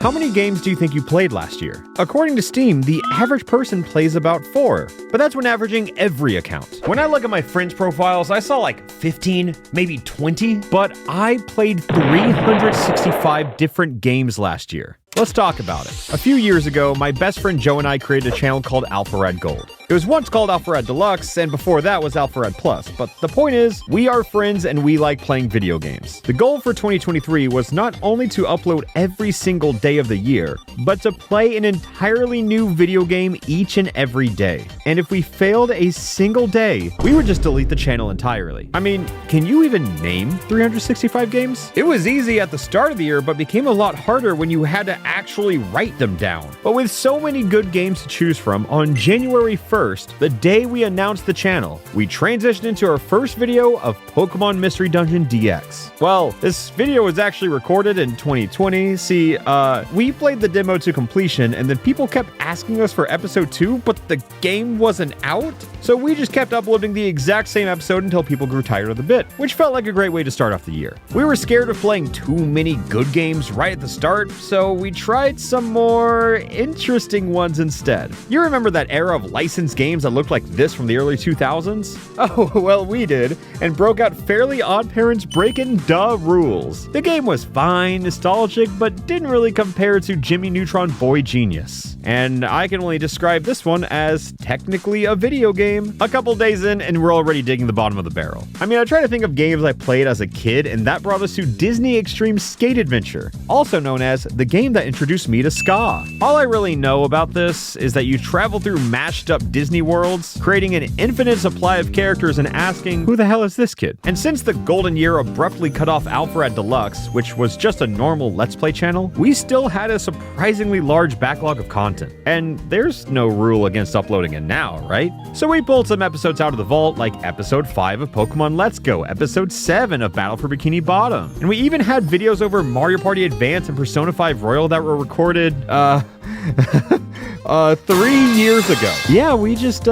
How many games do you think you played last year? According to Steam, the average person plays about 4, but that's when averaging every account. When I look at my friends' profiles, I saw like 15, maybe 20, but I played 365 different games last year. Let's talk about it. A few years ago, my best friend Joe and I created a channel called Alpharad Gold. It was once called Alpharad Deluxe, and before that was Alpharad Plus, but the point is, we are friends and we like playing video games. The goal for 2023 was not only to upload every single day of the year, but to play an entirely new video game each and every day. And if we failed a single day, we would just delete the channel entirely. I mean, can you even name 365 games? It was easy at the start of the year, but became a lot harder when you had to actually write them down. But with so many good games to choose from, on January 1st, the day we announced the channel, we transitioned into our first video of Pokemon Mystery Dungeon DX. Well, this video was actually recorded in 2020. See, we played the demo to completion, and then people kept asking us for episode 2, but the game wasn't out. So we just kept uploading the exact same episode until people grew tired of the bit, which felt like a great way to start off the year. We were scared of playing too many good games right at the start, so we tried some more interesting ones instead. You remember that era of licensed games that looked like this from the early 2000s? Oh, well, we did, and broke out Fairly Odd Parents Breakin' Duh Rules. The game was fine, nostalgic, but didn't really compare to Jimmy Neutron Boy Genius. And I can only describe this one as technically a video game. A couple days in, and we're already digging the bottom of the barrel. I mean, I try to think of games I played as a kid, and that brought us to Disney Extreme Skate Adventure, also known as the game that introduced me to ska. All I really know about this is that you travel through mashed up Disney worlds, creating an infinite supply of characters and asking, who the hell is this kid? And since the golden year abruptly cut off Alpharad Deluxe, which was just a normal Let's Play channel, we still had a surprisingly large backlog of content. And there's no rule against uploading it now, right? So we pulled some episodes out of the vault, like episode 5 of Pokemon Let's Go, episode 7 of Battle for Bikini Bottom. And we even had videos over Mario Party Advance and Persona 5 Royal that were recorded, 3 years ago. Yeah, we just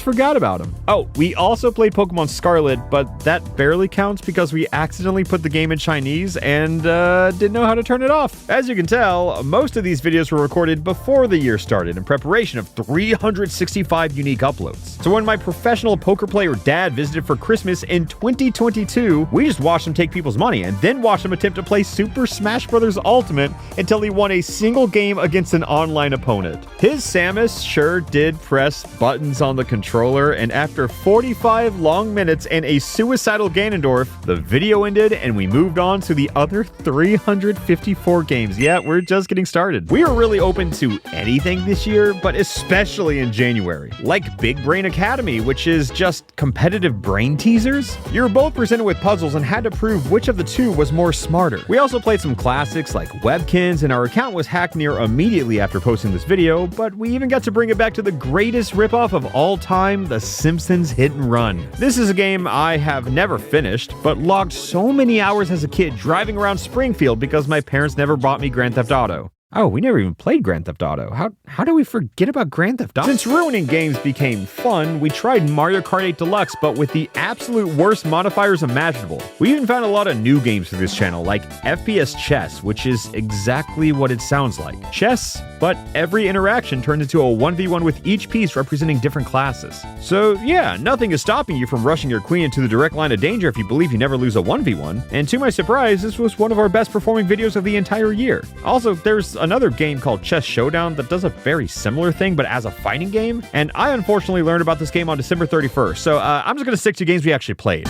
forgot about them. Oh, we also played Pokemon Scarlet, but that barely counts because we accidentally put the game in Chinese and didn't know how to turn it off. As you can tell, most of these videos were recorded before the year started in preparation of 365 unique uploads. So when my professional poker player dad visited for Christmas in 2022, we just watched him take people's money and then watched him attempt to play Super Smash Bros. Ultimate until he won a single game against an online opponent. His Samus sure did press buttons on the controller, and after 45 long minutes and a suicidal Ganondorf, the video ended and we moved on to the other 354 games. Yeah, we're just getting started. We are really open to anything this year, but especially in January. Like Big Brain Academy, which is just competitive brain teasers. You were both presented with puzzles and had to prove which of the two was more smarter. We also played some classics like Webkins, and our account was hacked near immediately after posting this video, but we even got to bring it back to the greatest ripoff of all time, The Simpsons Hit and Run. This is a game I have never finished, but logged so many hours as a kid driving around Springfield because my parents never bought me Grand Theft Auto. Oh, we never even played Grand Theft Auto. How do we forget about Grand Theft Auto? Since ruining games became fun, we tried Mario Kart 8 Deluxe, but with the absolute worst modifiers imaginable. We even found a lot of new games for this channel, like FPS Chess, which is exactly what it sounds like. Chess, but every interaction turned into a 1v1 with each piece representing different classes. So yeah, nothing is stopping you from rushing your queen into the direct line of danger if you believe you never lose a 1v1. And to my surprise, this was one of our best performing videos of the entire year. Also, there's another game called Chess Showdown that does a very similar thing, but as a fighting game. And I unfortunately learned about this game on December 31st, so I'm just gonna stick to games we actually played.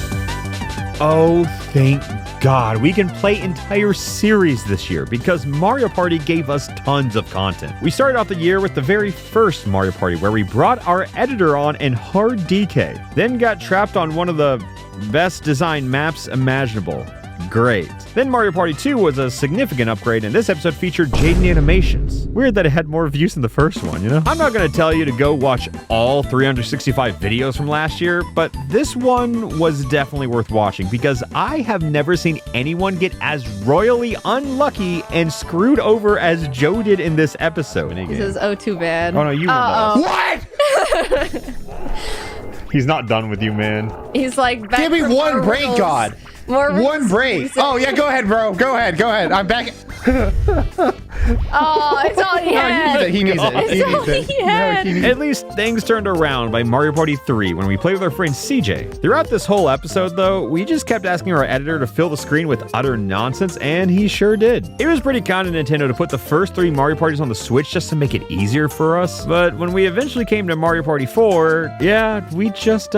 Oh, thank God, we can play entire series this year because Mario Party gave us tons of content. We started off the year with the very first Mario Party where we brought our editor on in hard DK, then got trapped on one of the best designed maps imaginable. Great. Then Mario Party 2 was a significant upgrade, and this episode featured Jaden Animations. Weird that it had more views than the first one, you know? I'm not gonna tell you to go watch all 365 videos from last year, but this one was definitely worth watching because I have never seen anyone get as royally unlucky and screwed over as Joe did in this episode. He says, oh, too bad. Oh no, you What? He's not done with you, man. He's like, give me one break, God. More one break. Oh, yeah, go ahead, bro. Go ahead. I'm back. Oh, it's all he had. He needs it. He needs it. He had. At least things turned around by Mario Party 3 when we played with our friend CJ. Throughout this whole episode, though, we just kept asking our editor to fill the screen with utter nonsense, and he sure did. It was pretty kind of Nintendo to put the first 3 Mario Parties on the Switch just to make it easier for us, but when we eventually came to Mario Party 4, yeah, we just,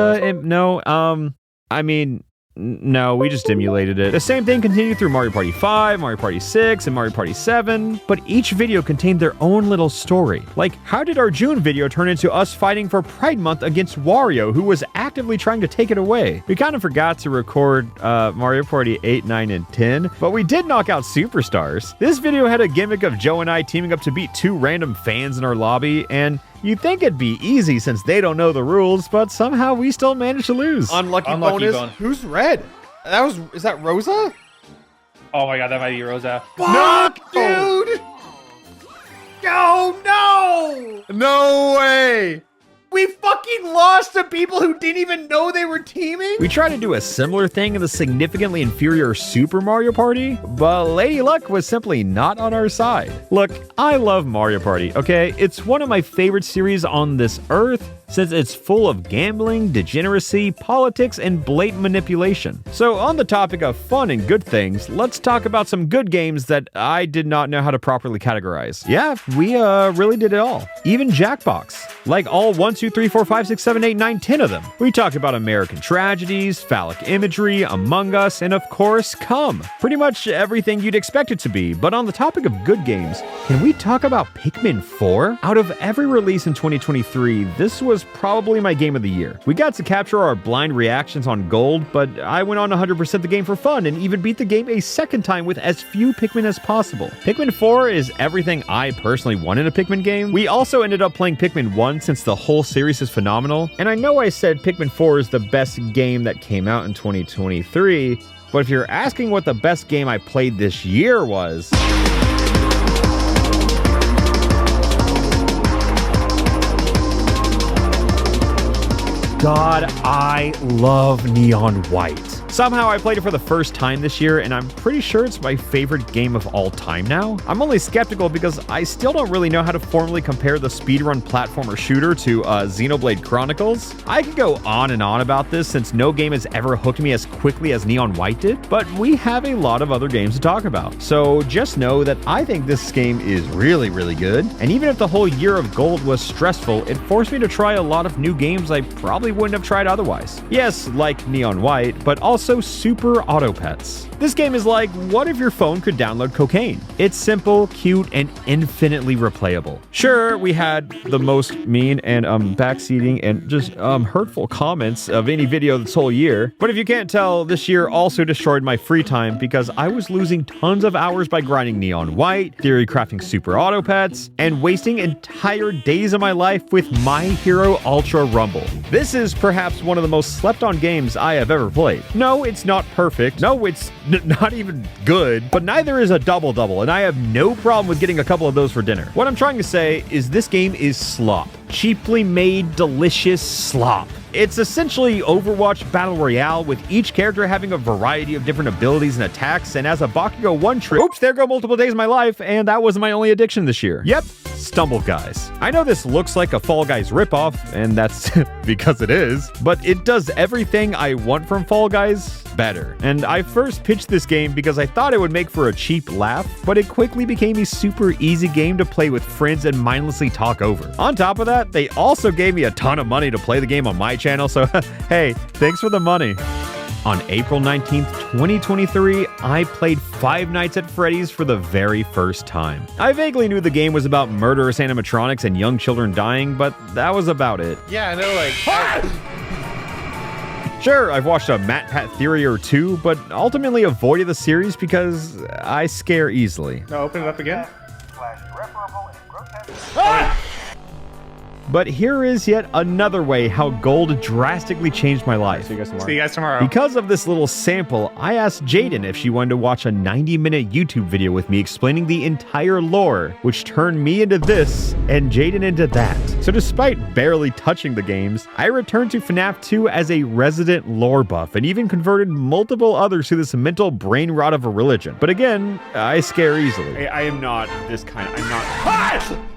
no, we just emulated it. The same thing continued through Mario Party 5, Mario Party 6, and Mario Party 7, but each video contained their own little story. Like, how did our June video turn into us fighting for Pride Month against Wario, who was actively trying to take it away? We kind of forgot to record Mario Party 8, 9, and 10, but we did knock out Superstars. This video had a gimmick of Joe and I teaming up to beat 2 random fans in our lobby, and you'd think it'd be easy since they don't know the rules, but somehow we still managed to lose. Unlucky bonus. Who's red? Is that Rosa? Oh my god, that might be Rosa. Fuck, dude! No! No way! We fucking lost to people who didn't even know they were teaming? We tried to do a similar thing in the significantly inferior Super Mario Party, but Lady Luck was simply not on our side. Look, I love Mario Party, okay? It's one of my favorite series on this earth, since it's full of gambling, degeneracy, politics, and blatant manipulation. So on the topic of fun and good things, let's talk about some good games that I did not know how to properly categorize. Yeah, we really did it all. Even Jackbox. Like all 1, 2, 3, 4, 5, 6, 7, 8, 9, 10 of them. We talked about American tragedies, phallic imagery, Among Us, and of course, Come. Pretty much everything you'd expect it to be. But on the topic of good games, can we talk about Pikmin 4? Out of every release in 2023, this was probably my game of the year. We got to capture our blind reactions on Gold, but I went on 100% the game for fun and even beat the game a second time with as few Pikmin as possible. Pikmin 4 is everything I personally want in a Pikmin game. We also ended up playing Pikmin 1 since the whole series is phenomenal, and I know I said Pikmin 4 is the best game that came out in 2023, but if you're asking what the best game I played this year was... God, I love Neon White. Somehow I played it for the first time this year, and I'm pretty sure it's my favorite game of all time now. I'm only skeptical because I still don't really know how to formally compare the speedrun platformer shooter to Xenoblade Chronicles. I could go on and on about this since no game has ever hooked me as quickly as Neon White did, but we have a lot of other games to talk about. So just know that I think this game is really, really good, and even if the whole year of Gold was stressful, it forced me to try a lot of new games I probably wouldn't have tried otherwise. Yes, like Neon White, but also Super Auto Pets. This game is like, what if your phone could download cocaine? It's simple, cute, and infinitely replayable. Sure, we had the most mean and backseating and just hurtful comments of any video this whole year, but if you can't tell, this year also destroyed my free time because I was losing tons of hours by grinding Neon White, theory crafting Super Auto Pets, and wasting entire days of my life with My Hero Ultra Rumble. This is perhaps one of the most slept on games I have ever played. No, it's not perfect. No, it's not even good, but neither is a double-double, and I have no problem with getting a couple of those for dinner. What I'm trying to say is this game is slop. Cheaply made, delicious slop. It's essentially Overwatch Battle Royale, with each character having a variety of different abilities and attacks, and as a Bakugo one-trick, oops, there go multiple days of my life, and that wasn't my only addiction this year. Yep, Stumble Guys. I know this looks like a Fall Guys ripoff, and that's because it is, but it does everything I want from Fall Guys better. And I first pitched this game because I thought it would make for a cheap laugh, but it quickly became a super easy game to play with friends and mindlessly talk over. On top of that, they also gave me a ton of money to play the game on my channel, so hey, thanks for the money. On April 19th, 2023, I played Five Nights at Freddy's for the very first time. I vaguely knew the game was about murderous animatronics and young children dying, but that was about it. Yeah, I know, like... Sure, I've watched a Matt Pat theory or two, but ultimately avoided the series because I scare easily. No, open it up again. But here is yet another way how gold drastically changed my life. See you guys tomorrow. See you guys tomorrow. Because of this little sample, I asked Jaden if she wanted to watch a 90-minute YouTube video with me explaining the entire lore, which turned me into this and Jaden into that. So despite barely touching the games, I returned to FNAF 2 as a resident lore buff and even converted multiple others to this mental brain rot of a religion. But again, I scare easily. I am not this kind. I'm not. Ah!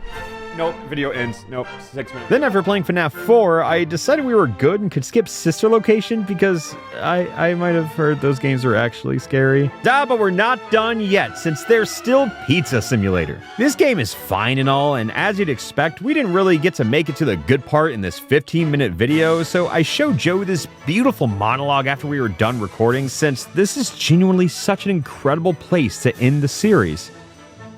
Nope, video ends. Nope, 6 minutes. Then after playing FNAF 4, I decided we were good and could skip Sister Location because I might have heard those games are actually scary. But we're not done yet, since there's still Pizza Simulator. This game is fine and all, and as you'd expect, we didn't really get to make it to the good part in this 15-minute video, so I showed Joe this beautiful monologue after we were done recording, since this is genuinely such an incredible place to end the series.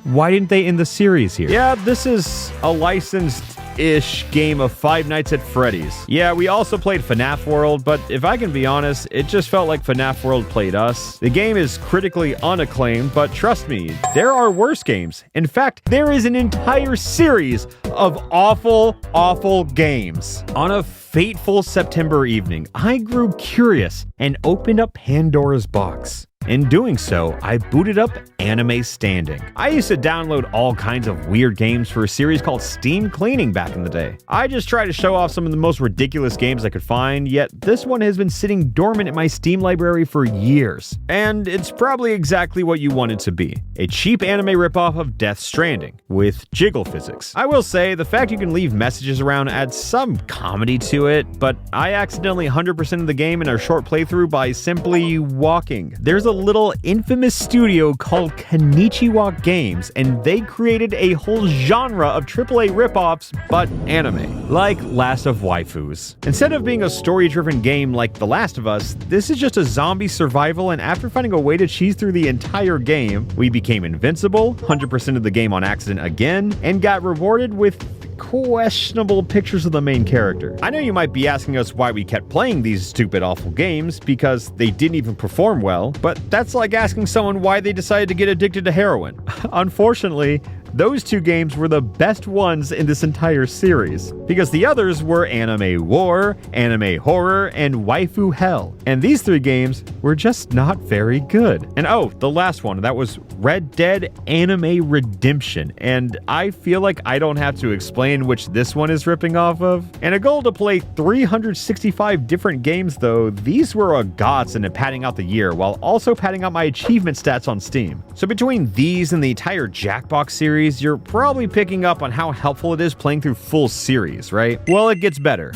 Why didn't they end the series here? Yeah, this is a licensed-ish game of Five Nights at Freddy's. Yeah, we also played FNAF World, but if I can be honest, it just felt like FNAF World played us. The game is critically unacclaimed, but trust me, there are worse games. In fact, there is an entire series of awful, awful games. On a fateful September evening, I grew curious and opened up Pandora's box. In doing so, I booted up Anime Standing. I used to download all kinds of weird games for a series called Steam Cleaning back in the day. I just tried to show off some of the most ridiculous games I could find, yet this one has been sitting dormant in my Steam library for years. And it's probably exactly what you want it to be. A cheap anime ripoff of Death Stranding, with jiggle physics. I will say, the fact you can leave messages around adds some comedy to it, but I accidentally 100% of the game in a short playthrough by simply walking. There's a little infamous studio called Konnichiwa Games, and they created a whole genre of AAA ripoffs, but anime, like Last of Waifus. Instead of being a story-driven game like The Last of Us, this is just a zombie survival, and after finding a way to cheese through the entire game, we became invincible, 100% of the game on accident again, and got rewarded with questionable pictures of the main character. I know you might be asking us why we kept playing these stupid awful games, because they didn't even perform well, but that's like asking someone why they decided to get addicted to heroin. Unfortunately, those two games were the best ones in this entire series, because the others were Anime War, Anime Horror, and Waifu Hell. And these three games were just not very good. And oh, the last one, that was Red Dead Anime Redemption. And I feel like I don't have to explain which this one is ripping off of. And a goal to play 365 different games though, these were a godsend at padding out the year, while also padding out my achievement stats on Steam. So between these and the entire Jackbox series, you're probably picking up on how helpful it is playing through full series, right? Well, it gets better.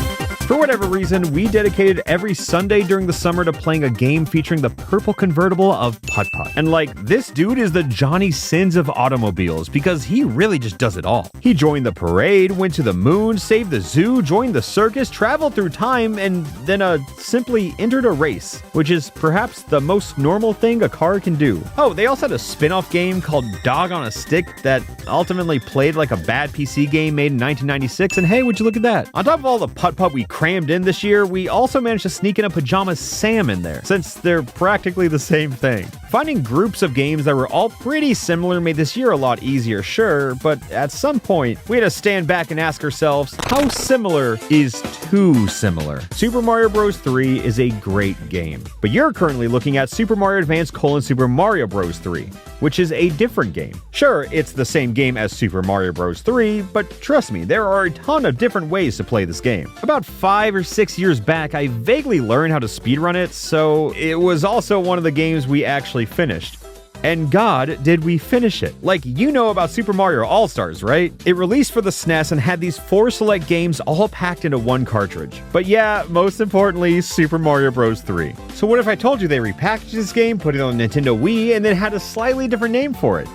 For whatever reason, we dedicated every Sunday during the summer to playing a game featuring the purple convertible of Putt Putt. And like, this dude is the Johnny Sins of automobiles because he really just does it all. He joined the parade, went to the moon, saved the zoo, joined the circus, traveled through time, and then simply entered a race, which is perhaps the most normal thing a car can do. Oh, they also had a spin-off game called Dog on a Stick that ultimately played like a bad PC game made in 1996, and hey, would you look at that? On top of all the Putt Putt we crammed in this year, we also managed to sneak in a Pajama Sam in there, since they're practically the same thing. Finding groups of games that were all pretty similar made this year a lot easier, sure, but at some point, we had to stand back and ask ourselves, how similar is too similar? Super Mario Bros. 3 is a great game, but you're currently looking at Super Mario Advance: Super Mario Bros. 3, which is a different game. Sure, it's the same game as Super Mario Bros. 3, but trust me, there are a ton of different ways to play this game. About 5 or 6 years back, I vaguely learned how to speedrun it, so it was also one of the games we actually finished. And God, did we finish it. Like, you know about Super Mario All-Stars, right? It released for the SNES and had these 4 select games all packed into one cartridge. But yeah, most importantly, Super Mario Bros. 3. So what if I told you they repackaged this game, put it on Nintendo Wii, and then had a slightly different name for it?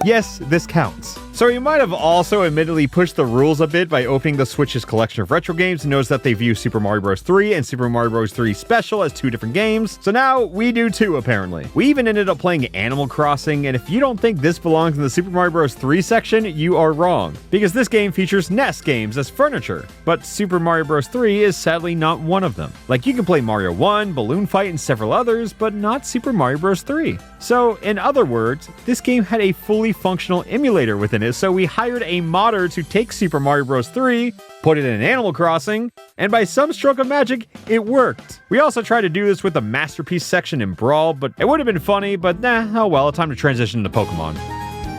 Yes, this counts. So you might have also admittedly pushed the rules a bit by opening the Switch's collection of retro games and notice that they view Super Mario Bros. 3 and Super Mario Bros. 3 Special as 2 different games. So now we do too, apparently. We even ended up playing Animal Crossing, and if you don't think this belongs in the Super Mario Bros. 3 section, you are wrong. Because this game features NES games as furniture. But Super Mario Bros. 3 is sadly not one of them. Like, you can play Mario 1, Balloon Fight, and several others, but not Super Mario Bros. 3. So, in other words, this game had a fully functional emulator within in it, so we hired a modder to take Super Mario Bros. 3, put it in Animal Crossing, and by some stroke of magic, it worked. We also tried to do this with the Masterpiece section in Brawl, but it would have been funny, but nah, oh well, time to transition to Pokemon.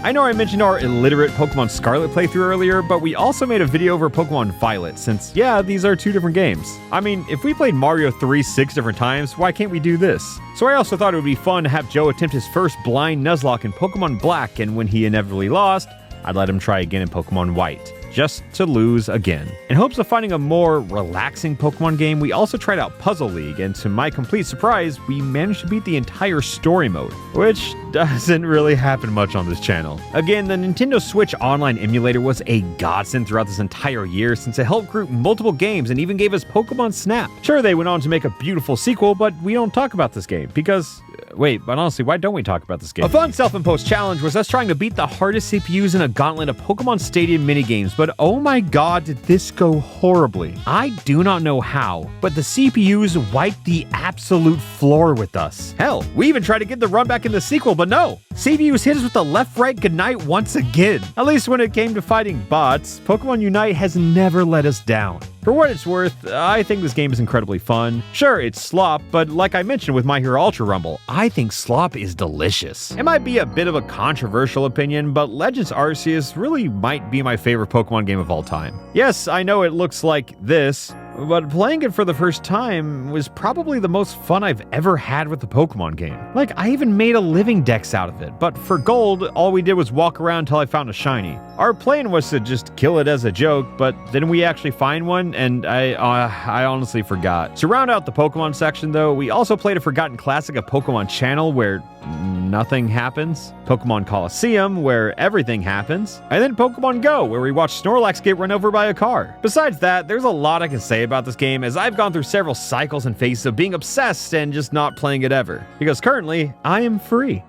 I know I mentioned our illiterate Pokemon Scarlet playthrough earlier, but we also made a video over Pokemon Violet, since, yeah, these are 2 different games. I mean, if we played Mario 3 6 different times, why can't we do this? So I also thought it would be fun to have Joe attempt his first blind Nuzlocke in Pokemon Black, and when he inevitably lost, I'd let him try again in Pokemon White, just to lose again. In hopes of finding a more relaxing Pokemon game, we also tried out Puzzle League, and to my complete surprise, we managed to beat the entire story mode, which doesn't really happen much on this channel. Again, the Nintendo Switch Online emulator was a godsend throughout this entire year since it helped group multiple games and even gave us Pokemon Snap. Sure, they went on to make a beautiful sequel, but we don't talk about this game because... Wait, but honestly, why don't we talk about this game? A fun self-imposed challenge was us trying to beat the hardest CPUs in a gauntlet of Pokemon Stadium minigames, but oh my god, did this go horribly. I do not know how, but the CPUs wiped the absolute floor with us. Hell, we even tried to get the run back in the sequel, but no! CPUs hit us with the left-right goodnight once again. At least when it came to fighting bots, Pokemon Unite has never let us down. For what it's worth, I think this game is incredibly fun. Sure, it's slop, but like I mentioned with My Hero Ultra Rumble, I think slop is delicious. It might be a bit of a controversial opinion, but Legends Arceus really might be my favorite Pokemon game of all time. Yes, I know it looks like this, but playing it for the first time was probably the most fun I've ever had with a Pokemon game. Like, I even made a living dex out of it, but for gold, all we did was walk around until I found a shiny. Our plan was to just kill it as a joke, but then we actually find one, and I honestly forgot. To round out the Pokemon section though, we also played a forgotten classic of Pokemon Channel where nothing happens, Pokemon Coliseum where everything happens, and then Pokemon Go where we watch Snorlax get run over by a car. Besides that, there's a lot I can say about this game as I've gone through several cycles and phases of being obsessed and just not playing it ever. Because currently, I am free.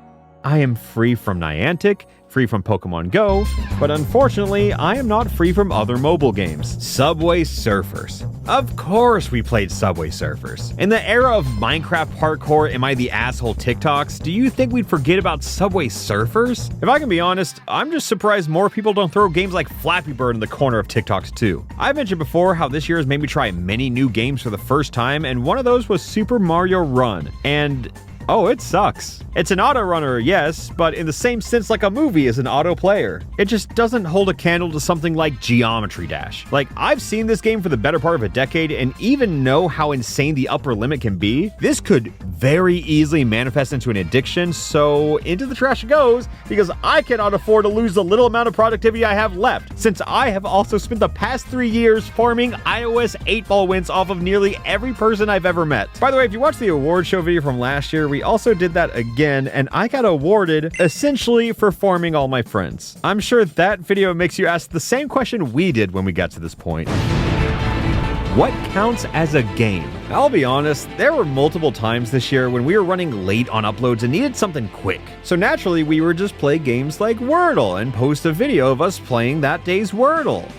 I am free from Niantic, free from Pokemon Go, but unfortunately, I am not free from other mobile games. Subway Surfers. Of course we played Subway Surfers. In the era of Minecraft parkour, am I the asshole TikToks, do you think we'd forget about Subway Surfers? If I can be honest, I'm just surprised more people don't throw games like Flappy Bird in the corner of TikToks too. I mentioned before how this year has made me try many new games for the first time, and one of those was Super Mario Run, and oh, it sucks. It's an auto runner, yes, but in the same sense like a movie is an auto player. It just doesn't hold a candle to something like Geometry Dash. Like, I've seen this game for the better part of a decade and even know how insane the upper limit can be. This could very easily manifest into an addiction, so into the trash it goes, because I cannot afford to lose the little amount of productivity I have left, since I have also spent the past 3 years farming iOS 8-ball wins off of nearly every person I've ever met. By the way, if you watched the award show video from last year, we also did that again, and I got awarded essentially for farming all my friends. I'm sure that video makes you ask the same question we did when we got to this point. What counts as a game? I'll be honest, there were multiple times this year when we were running late on uploads and needed something quick. So naturally, we would just play games like Wordle and post a video of us playing that day's Wordle.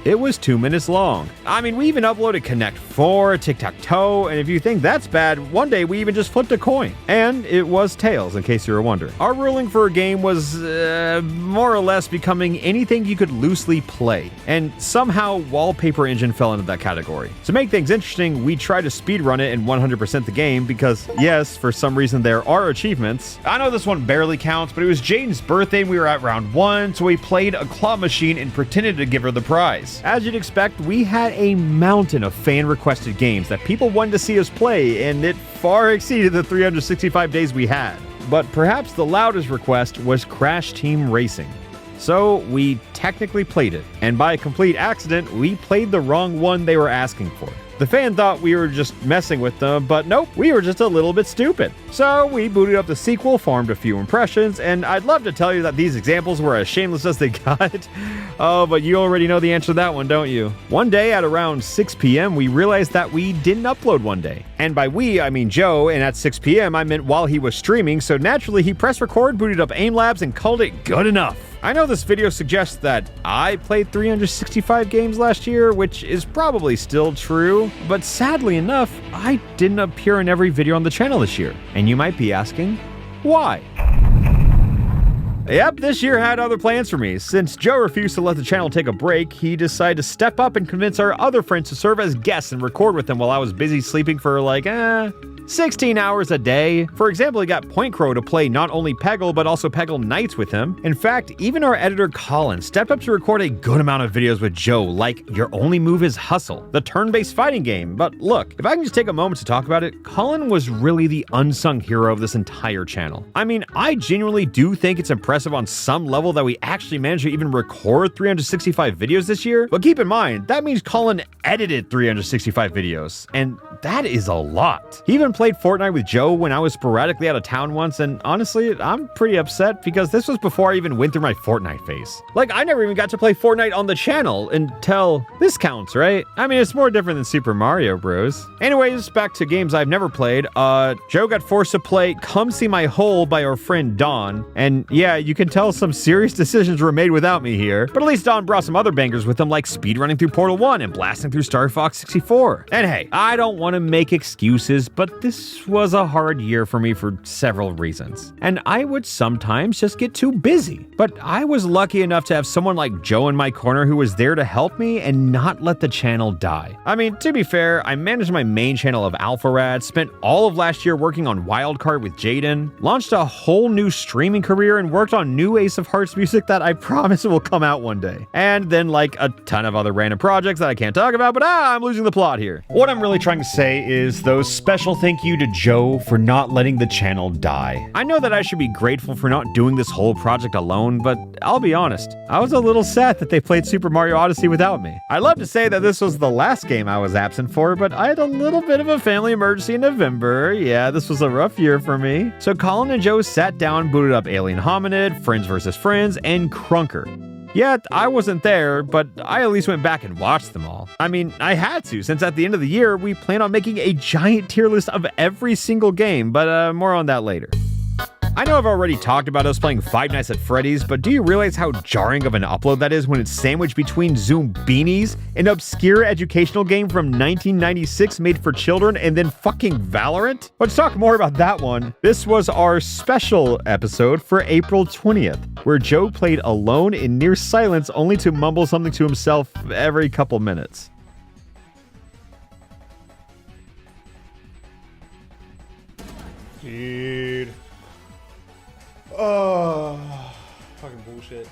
It was 2 minutes long. I mean, we even uploaded Connect 4, Tic-Tac-Toe, and if you think that's bad, one day we even just flipped a coin. And it was Tails, in case you were wondering. Our ruling for a game was, more or less becoming anything you could loosely play. And somehow, Wallpaper Engine fell into that category. To make things interesting, we tried to speedrun it and 100% the game because, yes, for some reason there are achievements. I know this one barely counts, but it was Jaden's birthday and we were at round 1, so we played a claw machine and pretended to give her the prize. As you'd expect, we had a mountain of fan-requested games that people wanted to see us play, and it far exceeded the 365 days we had. But perhaps the loudest request was Crash Team Racing. So we technically played it, and by a complete accident, we played the wrong one they were asking for. The fan thought we were just messing with them, but nope, we were just a little bit stupid. So we booted up the sequel, farmed a few impressions, and I'd love to tell you that these examples were as shameless as they got. Oh, but you already know the answer to that one, don't you? One day at around 6 p.m., we realized that we didn't upload one day. And by we, I mean Joe, and at 6 p.m. I meant while he was streaming, so naturally he pressed record, booted up AIM Labs, and called it good enough. I know this video suggests that I played 365 games last year, which is probably still true, but sadly enough, I didn't appear in every video on the channel this year. And you might be asking, why? Yep, this year had other plans for me. Since Joe refused to let the channel take a break, he decided to step up and convince our other friends to serve as guests and record with them while I was busy sleeping for 16 hours a day. For example, he got Point Crow to play not only Peggle, but also Peggle Nights with him. In fact, even our editor Colin stepped up to record a good amount of videos with Joe, like Your Only Move is Hustle, the turn-based fighting game. But look, if I can just take a moment to talk about it, Colin was really the unsung hero of this entire channel. I mean, I genuinely do think it's impressive on some level that we actually managed to even record 365 videos this year, but keep in mind, that means Colin edited 365 videos, and that is a lot. He even played Fortnite with Joe when I was sporadically out of town once, and honestly, I'm pretty upset because this was before I even went through my Fortnite phase. Like, I never even got to play Fortnite on the channel until this counts, right? I mean, it's more different than Super Mario Bros. Anyways, back to games I've never played. Joe got forced to play Come See My Hole by our friend Don, and yeah, you can tell some serious decisions were made without me here, but at least Don brought some other bangers with him, like speedrunning through Portal 1 and blasting through Star Fox 64. And hey, I don't want to make excuses, but this was a hard year for me for several reasons, and I would sometimes just get too busy. But I was lucky enough to have someone like Joe in my corner who was there to help me and not let the channel die. I mean, to be fair, I managed my main channel of Alpharad, spent all of last year working on Wildcard with Jaden, launched a whole new streaming career, and worked on new Ace of Hearts music that I promise will come out one day. And then like a ton of other random projects that I can't talk about, but I'm losing the plot here. What I'm really trying to say is those special thank you to Joe for not letting the channel die. I know that I should be grateful for not doing this whole project alone, but I'll be honest, I was a little sad that they played Super Mario Odyssey without me. I'd love to say that this was the last game I was absent for, but I had a little bit of a family emergency in November. Yeah, this was a rough year for me. So Colin and Joe sat down, booted up Alien Hominid, Friends vs. Friends, and Crunker. Yet, I wasn't there, but I at least went back and watched them all. I mean, I had to, since at the end of the year, we plan on making a giant tier list of every single game, but more on that later. I know I've already talked about us playing Five Nights at Freddy's, but do you realize how jarring of an upload that is when it's sandwiched between Zoom Beanies, an obscure educational game from 1996 made for children, and then fucking Valorant? Let's talk more about that one. This was our special episode for April 20th, where Joe played alone in near silence only to mumble something to himself every couple minutes. Dude. Oh, fucking bullshit.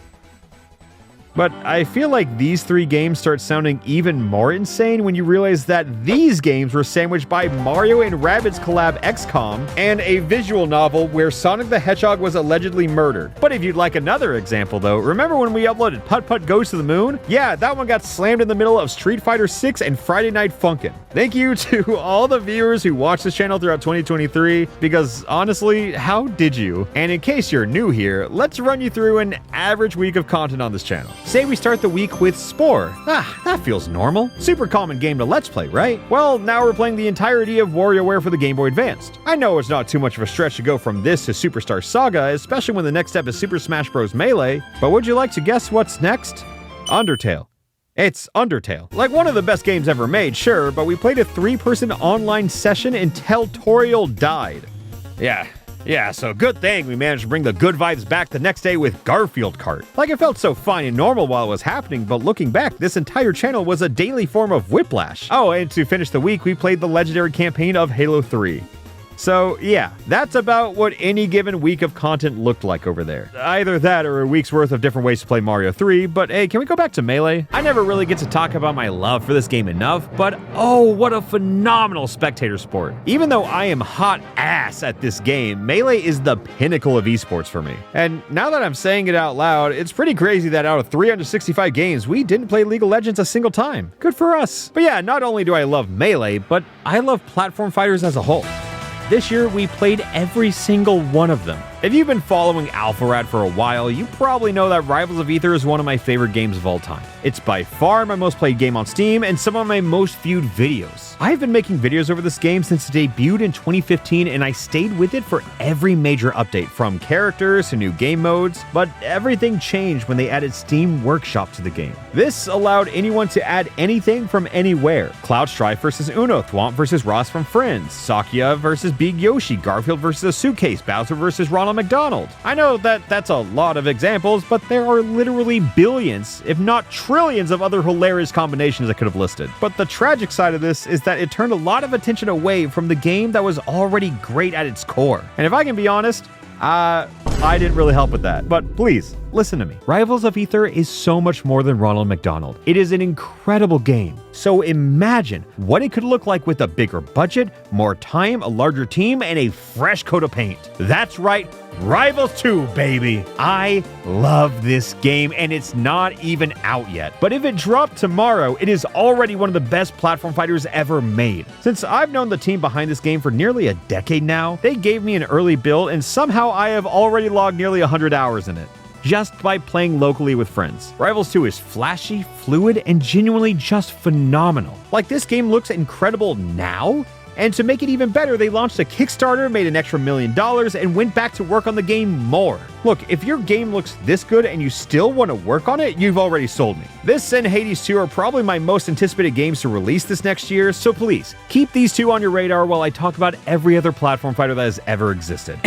But I feel like these three games start sounding even more insane when you realize that these games were sandwiched by Mario and Rabbids collab XCOM and a visual novel where Sonic the Hedgehog was allegedly murdered. But if you'd like another example though, remember when we uploaded Putt Putt Goes to the Moon? Yeah, that one got slammed in the middle of Street Fighter 6 and Friday Night Funkin'. Thank you to all the viewers who watched this channel throughout 2023, because honestly, how did you? And in case you're new here, let's run you through an average week of content on this channel. Say we start the week with Spore. That feels normal. Super common game to Let's Play, right? Well, now we're playing the entirety of WarioWare for the Game Boy Advanced. I know it's not too much of a stretch to go from this to Superstar Saga, especially when the next step is Super Smash Bros. Melee, but would you like to guess what's next? Undertale. It's Undertale. Like one of the best games ever made, sure, but we played a 3-person online session until Toriel died. Yeah, so good thing we managed to bring the good vibes back the next day with Garfield Kart. Like, it felt so fine and normal while it was happening, but looking back, this entire channel was a daily form of whiplash. Oh, and to finish the week, we played the legendary campaign of Halo 3. So yeah, that's about what any given week of content looked like over there. Either that or a week's worth of different ways to play Mario 3, but hey, can we go back to Melee? I never really get to talk about my love for this game enough, but oh, what a phenomenal spectator sport. Even though I am hot ass at this game, Melee is the pinnacle of esports for me. And now that I'm saying it out loud, it's pretty crazy that out of 365 games, we didn't play League of Legends a single time. Good for us. But yeah, not only do I love Melee, but I love platform fighters as a whole. This year, we played every single one of them. If you've been following Alpharad for a while, you probably know that Rivals of Aether is one of my favorite games of all time. It's by far my most played game on Steam and some of my most viewed videos. I've been making videos over this game since it debuted in 2015, and I stayed with it for every major update, from characters to new game modes, but everything changed when they added Steam Workshop to the game. This allowed anyone to add anything from anywhere. Cloud Strife versus Uno, Thwomp versus Ross from Friends, Sakya versus Big Yoshi, Garfield versus a Suitcase, Bowser versus Ronald Ronald McDonald. I know that that's a lot of examples, but there are literally billions, if not trillions of other hilarious combinations I could have listed. But the tragic side of this is that it turned a lot of attention away from the game that was already great at its core. And if I can be honest, I didn't really help with that. But please, listen to me. Rivals of Aether is so much more than Ronald McDonald. It is an incredible game. So imagine what it could look like with a bigger budget, more time, a larger team, and a fresh coat of paint. That's right, Rivals 2, baby. I love this game, and it's not even out yet. But if it dropped tomorrow, it is already one of the best platform fighters ever made. Since I've known the team behind this game for nearly a decade now, they gave me an early build, and somehow I have already logged nearly 100 hours in it, just by playing locally with friends. Rivals 2 is flashy, fluid, and genuinely just phenomenal. Like, this game looks incredible now, and to make it even better, they launched a Kickstarter, made an extra $1 million, and went back to work on the game more. Look, if your game looks this good and you still want to work on it, you've already sold me. This and Hades 2 are probably my most anticipated games to release this next year, so please, keep these two on your radar while I talk about every other platform fighter that has ever existed.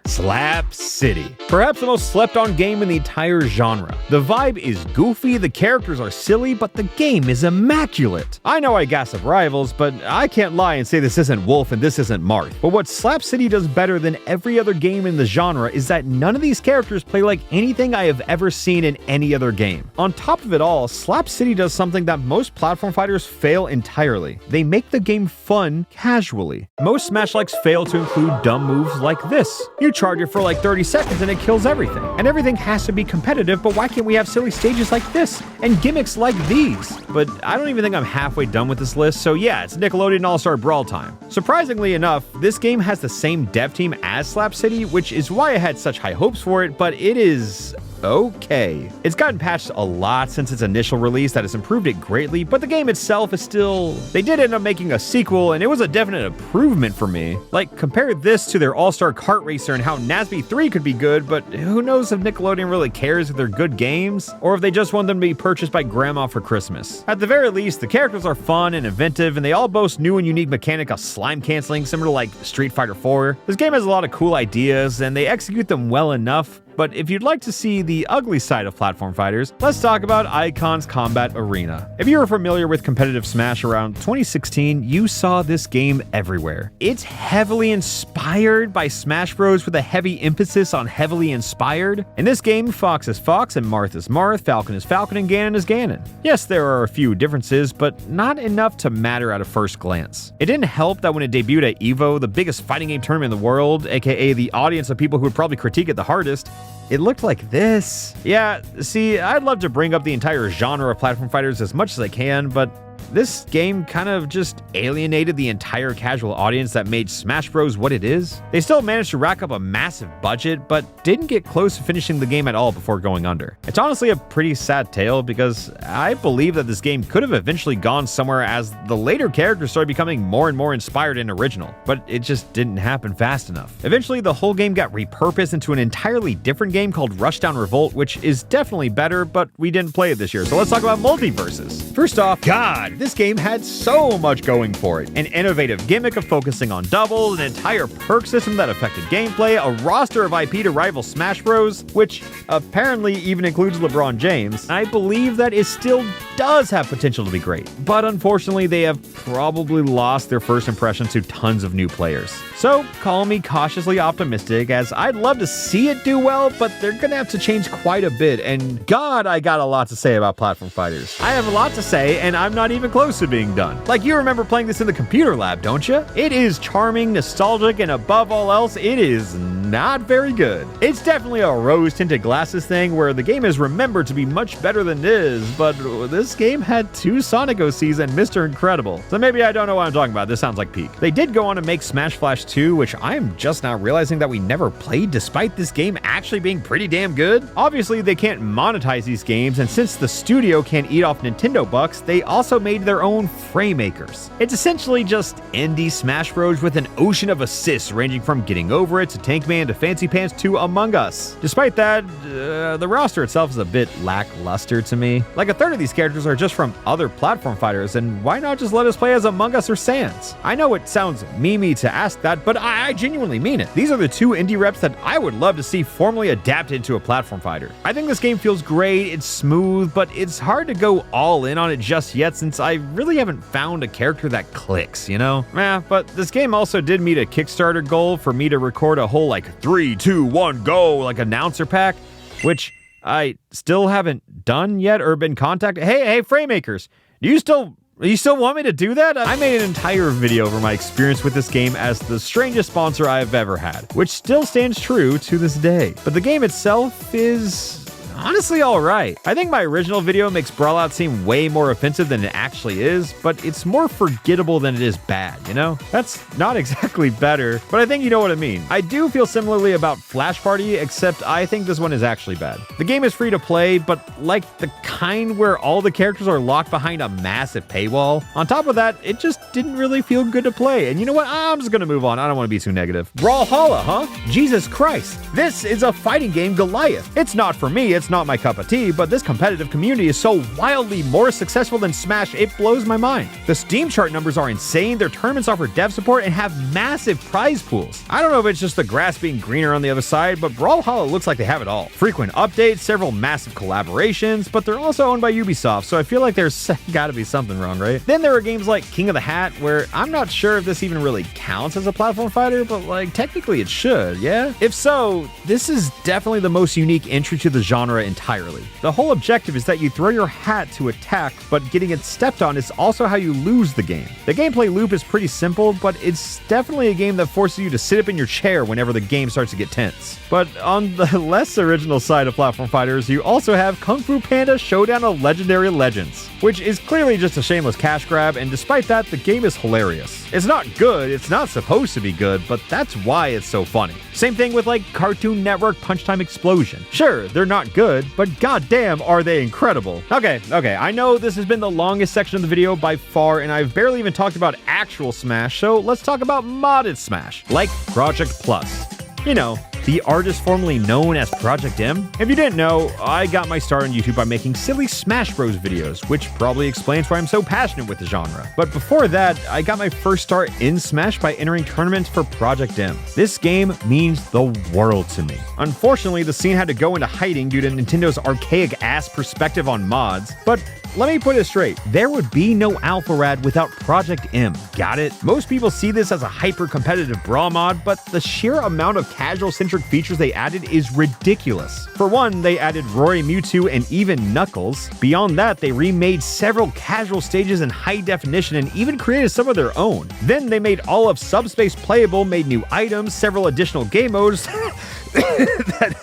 Slap City. Perhaps the most slept on game in the entire genre. The vibe is goofy, the characters are silly, but the game is immaculate. I know I gas up Rivals, but I can't lie and say this isn't Wolf and this isn't Marth. But what Slap City does better than every other game in the genre is that none of these characters play like anything I have ever seen in any other game. On top of it all, Slap City does something that most platform fighters fail entirely. They make the game fun casually. Most Smash-likes fail to include dumb moves like this. You charge it for like 30 seconds and it kills everything. And everything has to be competitive, but why can't we have silly stages like this and gimmicks like these? But I don't even think I'm halfway done with this list, so yeah, it's Nickelodeon All-Star Brawl time. Surprisingly enough, this game has the same dev team as Slap City, which is why I had such high hopes for it, but it is okay. It's gotten patched a lot since its initial release that has improved it greatly, but the game itself is still... They did end up making a sequel, and it was a definite improvement for me. Like, compare this to their All-Star Kart Racer and how NASB 3 could be good, but who knows if Nickelodeon really cares if they're good games, or if they just want them to be purchased by grandma for Christmas. At the very least, the characters are fun and inventive, and they all boast new and unique mechanic of slime canceling, similar to like Street Fighter 4. This game has a lot of cool ideas, and they execute them well enough. But if you'd like to see the ugly side of platform fighters, let's talk about Icon's Combat Arena. If you are familiar with competitive Smash around 2016, you saw this game everywhere. It's heavily inspired by Smash Bros. With a heavy emphasis on heavily inspired. In this game, Fox is Fox and Marth is Marth, Falcon is Falcon, and Ganon is Ganon. Yes, there are a few differences, but not enough to matter at a first glance. It didn't help that when it debuted at EVO, the biggest fighting game tournament in the world, aka the audience of people who would probably critique it the hardest, it looked like this. Yeah, see, I'd love to bring up the entire genre of platform fighters as much as I can, but this game kind of just alienated the entire casual audience that made Smash Bros. What it is. They still managed to rack up a massive budget, but didn't get close to finishing the game at all before going under. It's honestly a pretty sad tale because I believe that this game could have eventually gone somewhere as the later characters started becoming more and more inspired and original, but it just didn't happen fast enough. Eventually, the whole game got repurposed into an entirely different game called Rushdown Revolt, which is definitely better, but we didn't play it this year, so let's talk about multiverses. First off, God, this game had so much going for it. An innovative gimmick of focusing on doubles, an entire perk system that affected gameplay, a roster of IP to rival Smash Bros, which apparently even includes LeBron James. I believe that it still does have potential to be great, but unfortunately they have probably lost their first impression to tons of new players. So call me cautiously optimistic, as I'd love to see it do well, but they're gonna have to change quite a bit, and God, I got a lot to say about platform fighters. I have a lot to say, and I'm not even close to being done. Like, you remember playing this in the computer lab, don't you? It is charming, nostalgic, and above all else, it is not very good. It's definitely a rose-tinted glasses thing where the game is remembered to be much better than it is, but this game had 2 Sonic OCs and Mr. Incredible. So maybe I don't know what I'm talking about. This sounds like peak. They did go on to make Smash Flash 2, which I am just now realizing that we never played despite this game actually being pretty damn good. Obviously, they can't monetize these games, and since the studio can't eat off Nintendo bucks, they also made their own Fraymakers. It's essentially just indie Smash Bros with an ocean of assists ranging from Getting Over It to Tank Man and to Fancy Pants to Among Us. Despite that, the roster itself is a bit lackluster to me. Like a third of these characters are just from other platform fighters, and why not just let us play as Among Us or Sans? I know it sounds memey to ask that, but I genuinely mean it. These are the two indie reps that I would love to see formally adapted into a platform fighter. I think this game feels great, it's smooth, but it's hard to go all in on it just yet since I really haven't found a character that clicks, you know? But this game also did meet a Kickstarter goal for me to record a whole 3, 2, 1, go announcer pack, which I still haven't done yet or been contacted. Hey, Framemakers, do you still want me to do that? I made an entire video over my experience with this game as the strangest sponsor I've ever had, which still stands true to this day. But the game itself is honestly alright. I think my original video makes Brawlout seem way more offensive than it actually is, but it's more forgettable than it is bad, you know? That's not exactly better, but I think you know what I mean. I do feel similarly about Flash Party, except I think this one is actually bad. The game is free to play, but like the kind where all the characters are locked behind a massive paywall. On top of that, it just didn't really feel good to play, and you know what? I'm just gonna move on. I don't want to be too negative. Brawlhalla, huh? Jesus Christ. This is a fighting game Goliath. It's not for me, it's not my cup of tea, but this competitive community is so wildly more successful than Smash, it blows my mind. The Steam chart numbers are insane, their tournaments offer dev support and have massive prize pools. I don't know if it's just the grass being greener on the other side, but Brawlhalla looks like they have it all. Frequent updates, several massive collaborations, but they're also owned by Ubisoft, so I feel like there's gotta be something wrong, right? Then there are games like King of the Hat, where I'm not sure if this even really counts as a platform fighter, but technically it should, yeah? If so, this is definitely the most unique entry to the genre entirely. The whole objective is that you throw your hat to attack, but getting it stepped on is also how you lose the game. The gameplay loop is pretty simple, but it's definitely a game that forces you to sit up in your chair whenever the game starts to get tense. But on the less original side of platform fighters, you also have Kung Fu Panda Showdown of Legendary Legends, which is clearly just a shameless cash grab, and despite that, the game is hilarious. It's not good, it's not supposed to be good, but that's why it's so funny. Same thing with Cartoon Network Punch Time Explosion. Sure, they're not good, but goddamn are they incredible. Okay, I know this has been the longest section of the video by far, and I've barely even talked about actual Smash, so let's talk about modded Smash, like Project Plus. You know, the artist formerly known as Project M. If you didn't know, I got my start on YouTube by making silly Smash Bros videos, which probably explains why I'm so passionate with the genre. But before that, I got my first start in Smash by entering tournaments for Project M. This game means the world to me. Unfortunately, the scene had to go into hiding due to Nintendo's archaic-ass perspective on mods, but let me put it straight, there would be no Alpharad without Project M, got it? Most people see this as a hyper-competitive brawl mod, but the sheer amount of casual-centric features they added is ridiculous. For one, they added Roy, Mewtwo, and even Knuckles. Beyond that, they remade several casual stages in high definition and even created some of their own. Then they made all of Subspace playable, made new items, several additional game modes that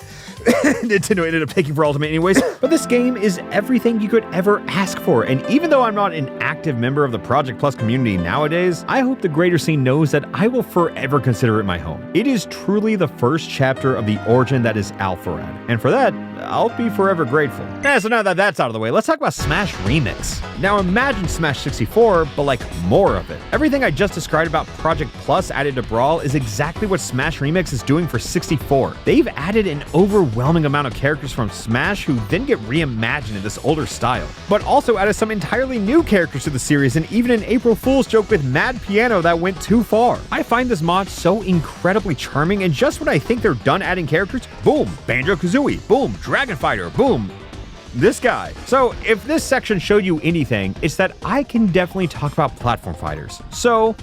Nintendo ended up taking for Ultimate anyways, but this game is everything you could ever ask for, and even though I'm not an active member of the Project Plus community nowadays, I hope the greater scene knows that I will forever consider it my home. It is truly the first chapter of the origin that is Alpharad, and for that, I'll be forever grateful. So now that that's out of the way, let's talk about Smash Remix. Now imagine Smash 64, but more of it. Everything I just described about Project Plus added to Brawl is exactly what Smash Remix is doing for 64. They've added an overwhelming amount of characters from Smash who then get reimagined in this older style, but also added some entirely new characters to the series and even an April Fool's joke with Mad Piano that went too far. I find this mod so incredibly charming, and just when I think they're done adding characters, boom, Banjo-Kazooie, boom, Dragon Fighter, boom, this guy. So if this section showed you anything, it's that I can definitely talk about platform fighters. So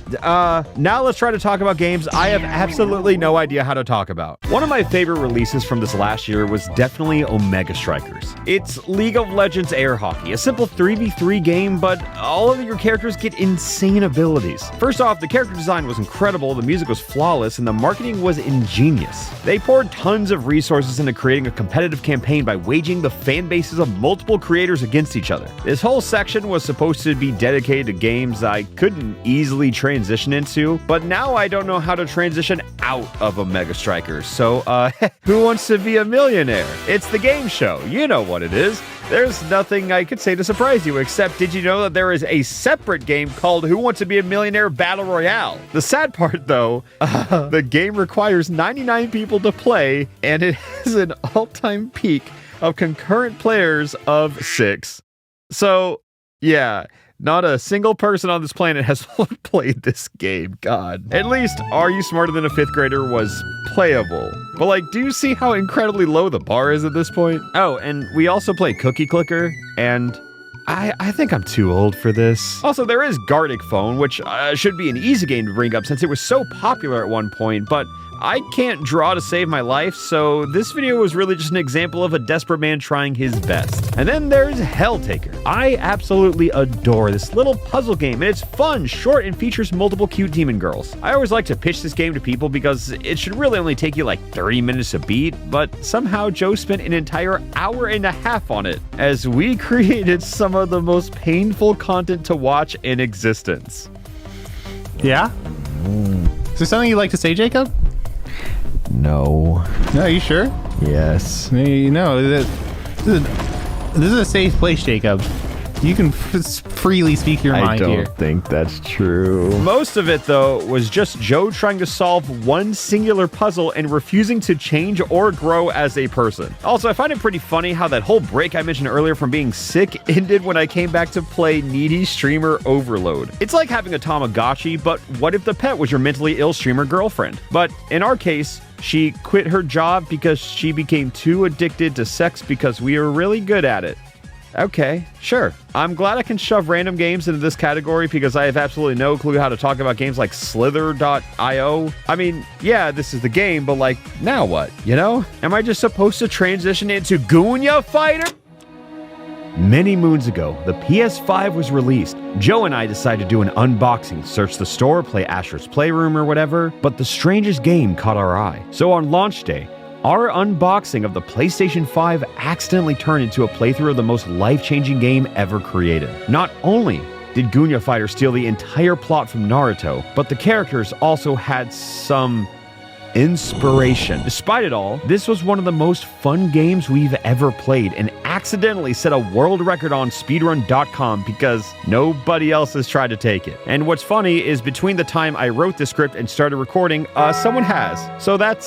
now let's try to talk about games I have absolutely no idea how to talk about. One of my favorite releases from this last year was definitely Omega Strikers. It's League of Legends Air Hockey, a simple 3v3 game, but all of your characters get insane abilities. First off, the character design was incredible, the music was flawless, and the marketing was ingenious. They poured tons of resources into creating a competitive campaign by waging the fan bases voices of multiple creators against each other. This whole section was supposed to be dedicated to games I couldn't easily transition into, but now I don't know how to transition out of a Mega Strikers. So, Who Wants to Be a Millionaire? It's the game show. You know what it is. There's nothing I could say to surprise you, except did you know that there is a separate game called Who Wants to Be a Millionaire Battle Royale? The sad part, though, the game requires 99 people to play, and it has an all-time peak of concurrent players of 6. So, yeah, not a single person on this planet has played this game. God. At least, Are You Smarter Than a 5th Grader was playable. But like, do you see how incredibly low the bar is at this point? Oh, and we also play Cookie Clicker, and I think I'm too old for this. Also, there is Gartic Phone, which should be an easy game to bring up since it was so popular at one point, but I can't draw to save my life, so this video was really just an example of a desperate man trying his best. And then there's Helltaker. I absolutely adore this little puzzle game, and it's fun, short, and features multiple cute demon girls. I always like to pitch this game to people because it should really only take you like 30 minutes to beat, but somehow Joe spent an entire hour and a half on it, as we created some of the most painful content to watch in existence. Yeah? Is there something you'd like to say, Jacob? No. No, are you sure? Yes. No, this is a safe place, Jacob. You can freely speak your mind here. I don't think that's true. Most of it, though, was just Joe trying to solve one singular puzzle and refusing to change or grow as a person. Also, I find it pretty funny how that whole break I mentioned earlier from being sick ended when I came back to play Needy Streamer Overload. It's like having a Tamagotchi, but what if the pet was your mentally ill streamer girlfriend? But in our case, she quit her job because she became too addicted to sex because we were really good at it. Okay, sure. I'm glad I can shove random games into this category because I have absolutely no clue how to talk about games like Slither.io. I mean, yeah, this is the game, but like, now what, you know? Am I just supposed to transition into Gunya Fighter? Many moons ago, the PS5 was released. Joe and I decided to do an unboxing, search the store, play Asher's Playroom or whatever, but the strangest game caught our eye. So on launch day, our unboxing of the PlayStation 5 accidentally turned into a playthrough of the most life-changing game ever created. Not only did Gunya Fighter steal the entire plot from Naruto, but the characters also had some inspiration. Despite it all, this was one of the most fun games we've ever played and accidentally set a world record on speedrun.com because nobody else has tried to take it. And what's funny is between the time I wrote the script and started recording, someone has. So that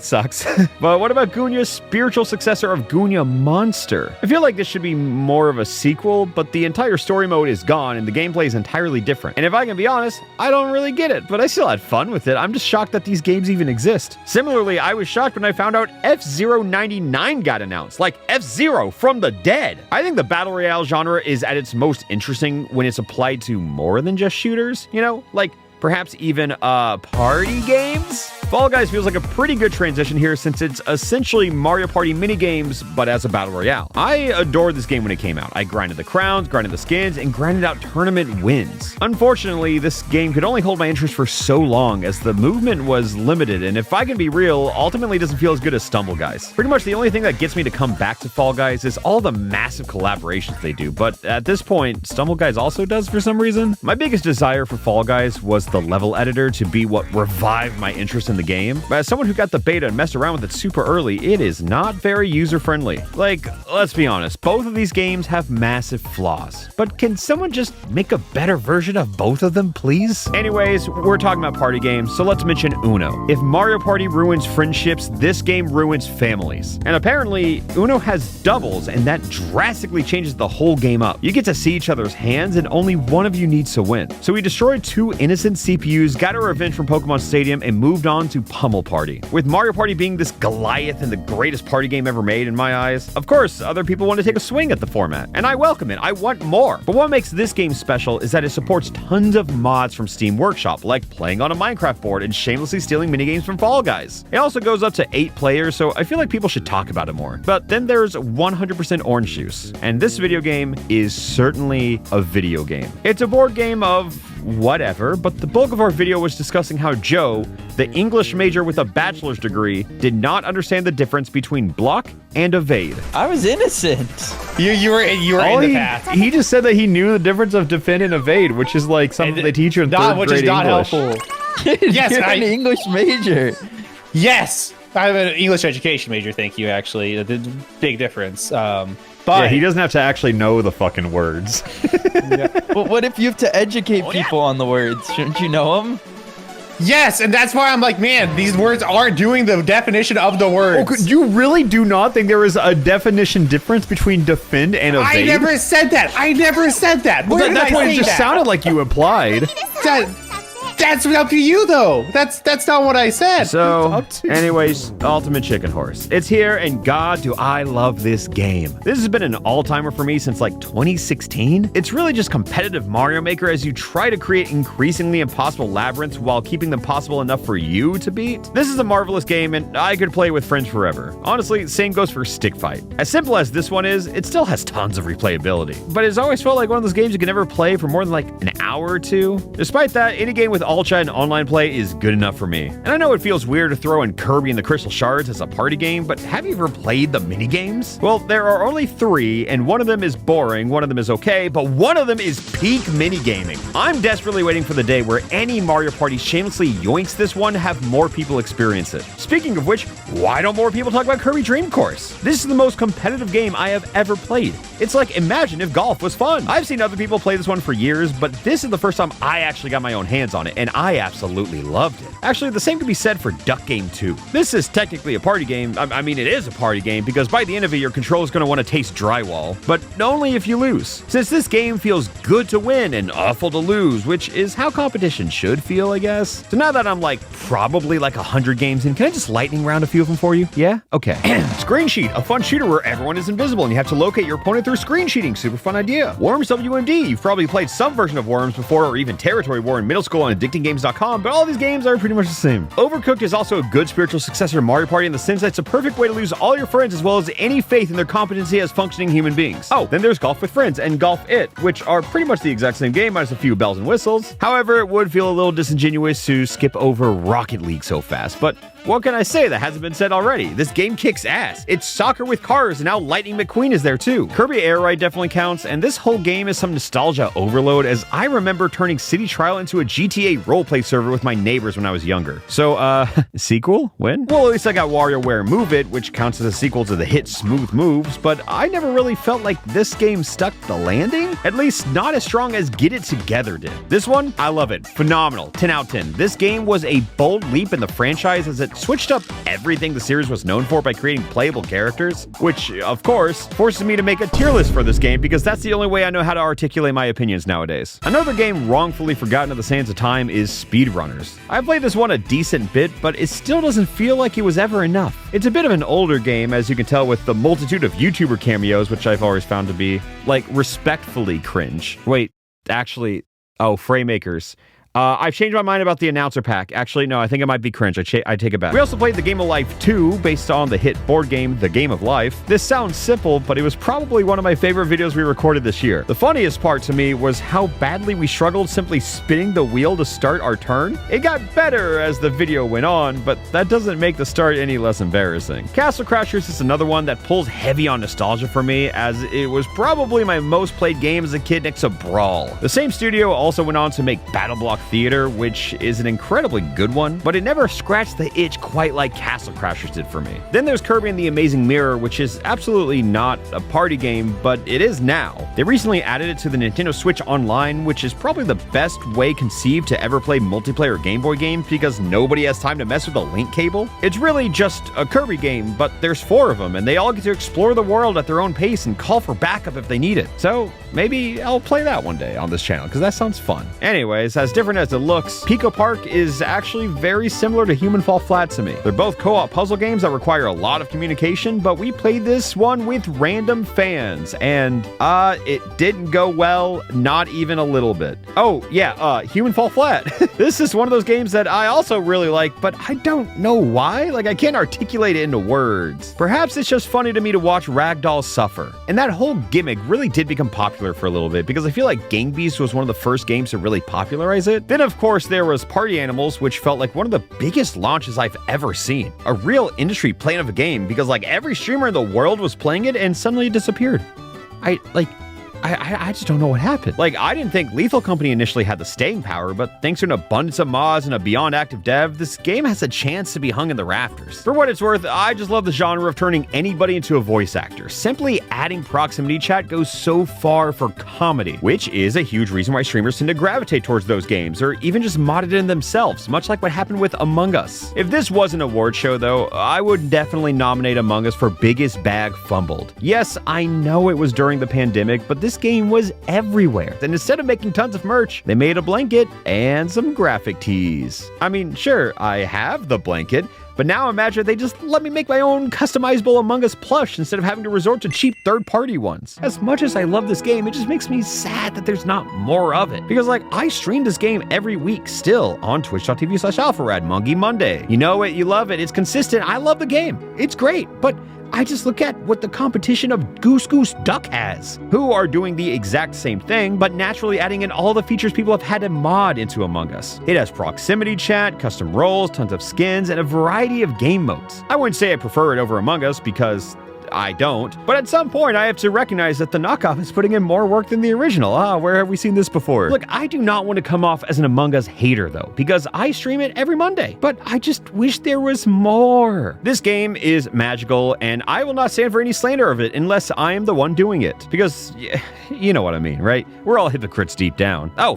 sucks. But what about Gunya's spiritual successor of Gunya Monster? I feel like this should be more of a sequel, but the entire story mode is gone and the gameplay is entirely different. And if I can be honest, I don't really get it, but I still had fun with it. I'm just shocked that these games even exist. Similarly, I was shocked when I found out F-Zero 99 got announced, like F-Zero from the dead. I think the Battle Royale genre is at its most interesting when it's applied to more than just shooters, you know, like perhaps even party games? Fall Guys feels like a pretty good transition here since it's essentially Mario Party minigames, but as a battle royale. I adored this game when it came out. I grinded the crowns, grinded the skins, and grinded out tournament wins. Unfortunately, this game could only hold my interest for so long as the movement was limited, and if I can be real, ultimately doesn't feel as good as Stumble Guys. Pretty much the only thing that gets me to come back to Fall Guys is all the massive collaborations they do, but at this point, Stumble Guys also does for some reason. My biggest desire for Fall Guys was the level editor to be what revived my interest in the game, but as someone who got the beta and messed around with it super early, it is not very user-friendly. Like, let's be honest, both of these games have massive flaws, but can someone just make a better version of both of them, please? Anyways, we're talking about party games, so let's mention Uno. If Mario Party ruins friendships, this game ruins families. And apparently, Uno has doubles, and that drastically changes the whole game up. You get to see each other's hands, and only one of you needs to win. So we destroyed 2 innocent CPUs, got our revenge from Pokemon Stadium, and moved on to Pummel Party. With Mario Party being this Goliath and the greatest party game ever made in my eyes, of course, other people want to take a swing at the format, and I welcome it. I want more. But what makes this game special is that it supports tons of mods from Steam Workshop, like playing on a Minecraft board and shamelessly stealing minigames from Fall Guys. It also goes up to 8 players, so I feel like people should talk about it more. But then there's 100% Orange Juice, and this video game is certainly a video game. It's a board game of whatever, but the bulk of our video was discussing how Joe, the English major with a bachelor's degree, did not understand the difference between block and evade. I was innocent. You were in the path. He just said that he knew the difference of defend and evade, which is like something they teach you in third which grade is not English. helpful. Yes, You're an English major. Yes, I'm an English education major. Thank you. Actually, the big difference. But Yeah, he doesn't have to actually know the fucking words. But what if you have to educate people on the words? Shouldn't you know them? Yes, and that's why I'm like, man, these words aren't doing the definition of the words. You really do not think there is a definition difference between defend and evade? I never said that. I never said that. Well, Where did that's I what say it just that? sounded like you implied. That's up to you, though. That's not what I said. So, anyways, Ultimate Chicken Horse. It's here, and God, do I love this game. This has been an all-timer for me since like 2016. It's really just competitive Mario Maker as you try to create increasingly impossible labyrinths while keeping them possible enough for you to beat. This is a marvelous game, and I could play with friends forever. Honestly, same goes for Stick Fight. As simple as this one is, it still has tons of replayability. But it's always felt like one of those games you can never play for more than like an hour or two. Despite that, any game with Ultra and online play is good enough for me. And I know it feels weird to throw in Kirby and the Crystal Shards as a party game, but have you ever played the minigames? Well, there are only 3, and one of them is boring, one of them is okay, but one of them is peak minigaming. I'm desperately waiting for the day where any Mario Party shamelessly yoinks this one to have more people experience it. Speaking of which, why don't more people talk about Kirby Dream Course? This is the most competitive game I have ever played. It's like, imagine if golf was fun. I've seen other people play this one for years, but this is the first time I actually got my own hands on it, and I absolutely loved it. Actually, the same could be said for Duck Game 2. This is technically a party game. I mean, it is a party game because by the end of it, your controller's going to want to taste drywall, but only if you lose. Since this game feels good to win and awful to lose, which is how competition should feel, I guess. So now that I'm like probably like 100 games in, can I just lightning round a few of them for you? Yeah? Okay. Screen Sheet, a fun shooter where everyone is invisible and you have to locate your opponent through screen sheeting. Super fun idea. Worms WMD, you've probably played some version of Worms before or even Territory War in middle school on addictinggames.com, but all these games are pretty much the same. Overcooked is also a good spiritual successor to Mario Party in the sense that it's a perfect way to lose all your friends as well as any faith in their competency as functioning human beings. Oh, then there's Golf with Friends and Golf It, which are pretty much the exact same game minus a few bells and whistles. However, it would feel a little disingenuous to skip over Rocket League so fast, but what can I say that hasn't been said already? This game kicks ass. It's soccer with cars, and now Lightning McQueen is there too. Kirby Air Ride definitely counts, and this whole game is some nostalgia overload as I remember turning City Trial into a GTA roleplay server with my neighbors when I was younger. So, sequel? When? Well, at least I got WarioWare Move It, which counts as a sequel to the hit Smooth Moves, but I never really felt like this game stuck the landing. At least not as strong as Get It Together did. This one, I love it. Phenomenal. 10 out of 10. This game was a bold leap in the franchise as it switched up everything the series was known for by creating playable characters, which, of course, forces me to make a tier list for this game because that's the only way I know how to articulate my opinions nowadays. Another game wrongfully forgotten of the sands of time is Speedrunners. I played this one a decent bit, but it still doesn't feel like it was ever enough. It's a bit of an older game, as you can tell with the multitude of YouTuber cameos, which I've always found to be, like, respectfully cringe. Wait, actually, Framemakers. I've changed my mind about the announcer pack. Actually, no, I think it might be cringe. I take it back. We also played The Game of Life 2, based on the hit board game, The Game of Life. This sounds simple, but it was probably one of my favorite videos we recorded this year. The funniest part to me was how badly we struggled simply spinning the wheel to start our turn. It got better as the video went on, but that doesn't make the start any less embarrassing. Castle Crashers is another one that pulls heavy on nostalgia for me, as it was probably my most played game as a kid next to Brawl. The same studio also went on to make Battle Block Theater, which is an incredibly good one, but it never scratched the itch quite like Castle Crashers did for me. Then there's Kirby and the Amazing Mirror, which is absolutely not a party game, but it is now. They recently added it to the Nintendo Switch Online, which is probably the best way conceived to ever play multiplayer Game Boy games because nobody has time to mess with a link cable. It's really just a Kirby game, but there's 4 of them, and they all get to explore the world at their own pace and call for backup if they need it. So maybe I'll play that one day on this channel, because that sounds fun. Anyways, as different different as it looks, Pico Park is actually very similar to Human Fall Flat to me. They're both co-op puzzle games that require a lot of communication, but we played this one with random fans, and it didn't go well, not even a little bit. Oh, yeah, Human Fall Flat. This is one of those games that I also really like, but I don't know why. Like, I can't articulate it into words. Perhaps it's just funny to me to watch ragdolls suffer. And that whole gimmick really did become popular for a little bit, because I feel like Gang Beasts was one of the first games to really popularize it. Then, of course, there was Party Animals, which felt like one of the biggest launches I've ever seen. A real industry plane of a game, because like every streamer in the world was playing it and suddenly it disappeared. I just don't know what happened. Like, I didn't think Lethal Company initially had the staying power, but thanks to an abundance of mods and a beyond active dev, this game has a chance to be hung in the rafters. For what it's worth, I just love the genre of turning anybody into a voice actor. Simply adding proximity chat goes so far for comedy, which is a huge reason why streamers tend to gravitate towards those games, or even just mod it in themselves, much like what happened with Among Us. If this was an award show, though, I would definitely nominate Among Us for Biggest Bag Fumbled. Yes, I know it was during the pandemic, but this game was everywhere. And instead of making tons of merch, they made a blanket and some graphic tees. I mean, sure, I have the blanket, but now imagine they just let me make my own customizable Among Us plush instead of having to resort to cheap third-party ones. As much as I love this game, it just makes me sad that there's not more of it. Because like, I stream this game every week still on twitch.tv/Alpharad, Mungie Monday. You know it, you love it, it's consistent, I love the game. It's great, but I just look at what the competition of Goose Goose Duck has, who are doing the exact same thing, but naturally adding in all the features people have had to mod into Among Us. It has proximity chat, custom roles, tons of skins, and a variety of game modes. I wouldn't say I prefer it over Among Us because I don't, but at some point I have to recognize that the knockoff is putting in more work than the original. Where have we seen this before? Look, I do not want to come off as an Among Us hater though, because I stream it every Monday, but I just wish there was more. This game is magical, and I will not stand for any slander of it unless I am the one doing it, because you know what I mean, right? We're all hypocrites deep down. Oh,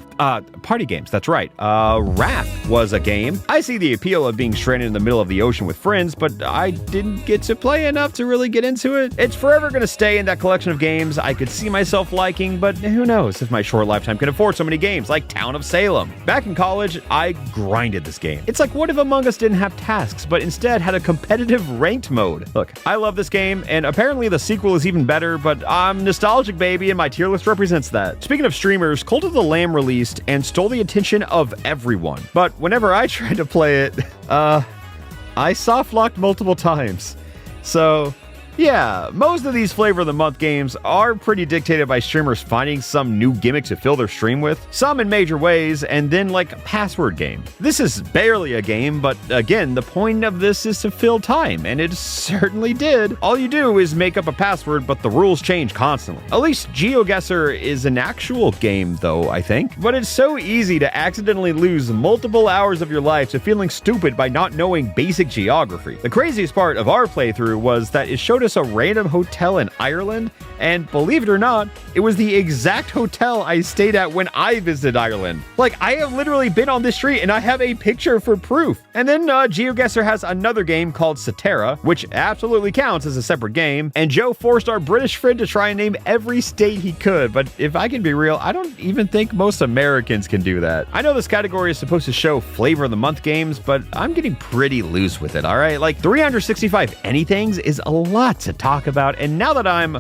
party games, that's right. Raft was a game. I see the appeal of being stranded in the middle of the ocean with friends, but I didn't get to play enough to really get into it. It's forever going to stay in that collection of games I could see myself liking, but who knows if my short lifetime can afford so many games like Town of Salem. Back in college, I grinded this game. It's like, what if Among Us didn't have tasks, but instead had a competitive ranked mode? Look, I love this game, and apparently the sequel is even better, but I'm nostalgic, baby, and my tier list represents that. Speaking of streamers, Cult of the Lamb released and stole the attention of everyone. But whenever I tried to play it, I soft-locked multiple times. So yeah, most of these Flavor of the Month games are pretty dictated by streamers finding some new gimmick to fill their stream with, some in major ways, and then like a password game. This is barely a game, but again, the point of this is to fill time, and it certainly did. All you do is make up a password, but the rules change constantly. At least GeoGuessr is an actual game though, I think. But it's so easy to accidentally lose multiple hours of your life to feeling stupid by not knowing basic geography. The craziest part of our playthrough was that it showed us a random hotel in Ireland, and believe it or not, it was the exact hotel I stayed at when I visited Ireland. Like, I have literally been on this street and I have a picture for proof. And then GeoGuessr has another game called Cetera, which absolutely counts as a separate game, and Joe forced our British friend to try and name every state he could, but if I can be real, I don't even think most Americans can do that. I know this category is supposed to show Flavor of the Month games, but I'm getting pretty loose with it, alright? Like, 365 anythings is a lot to talk about, and now that I'm,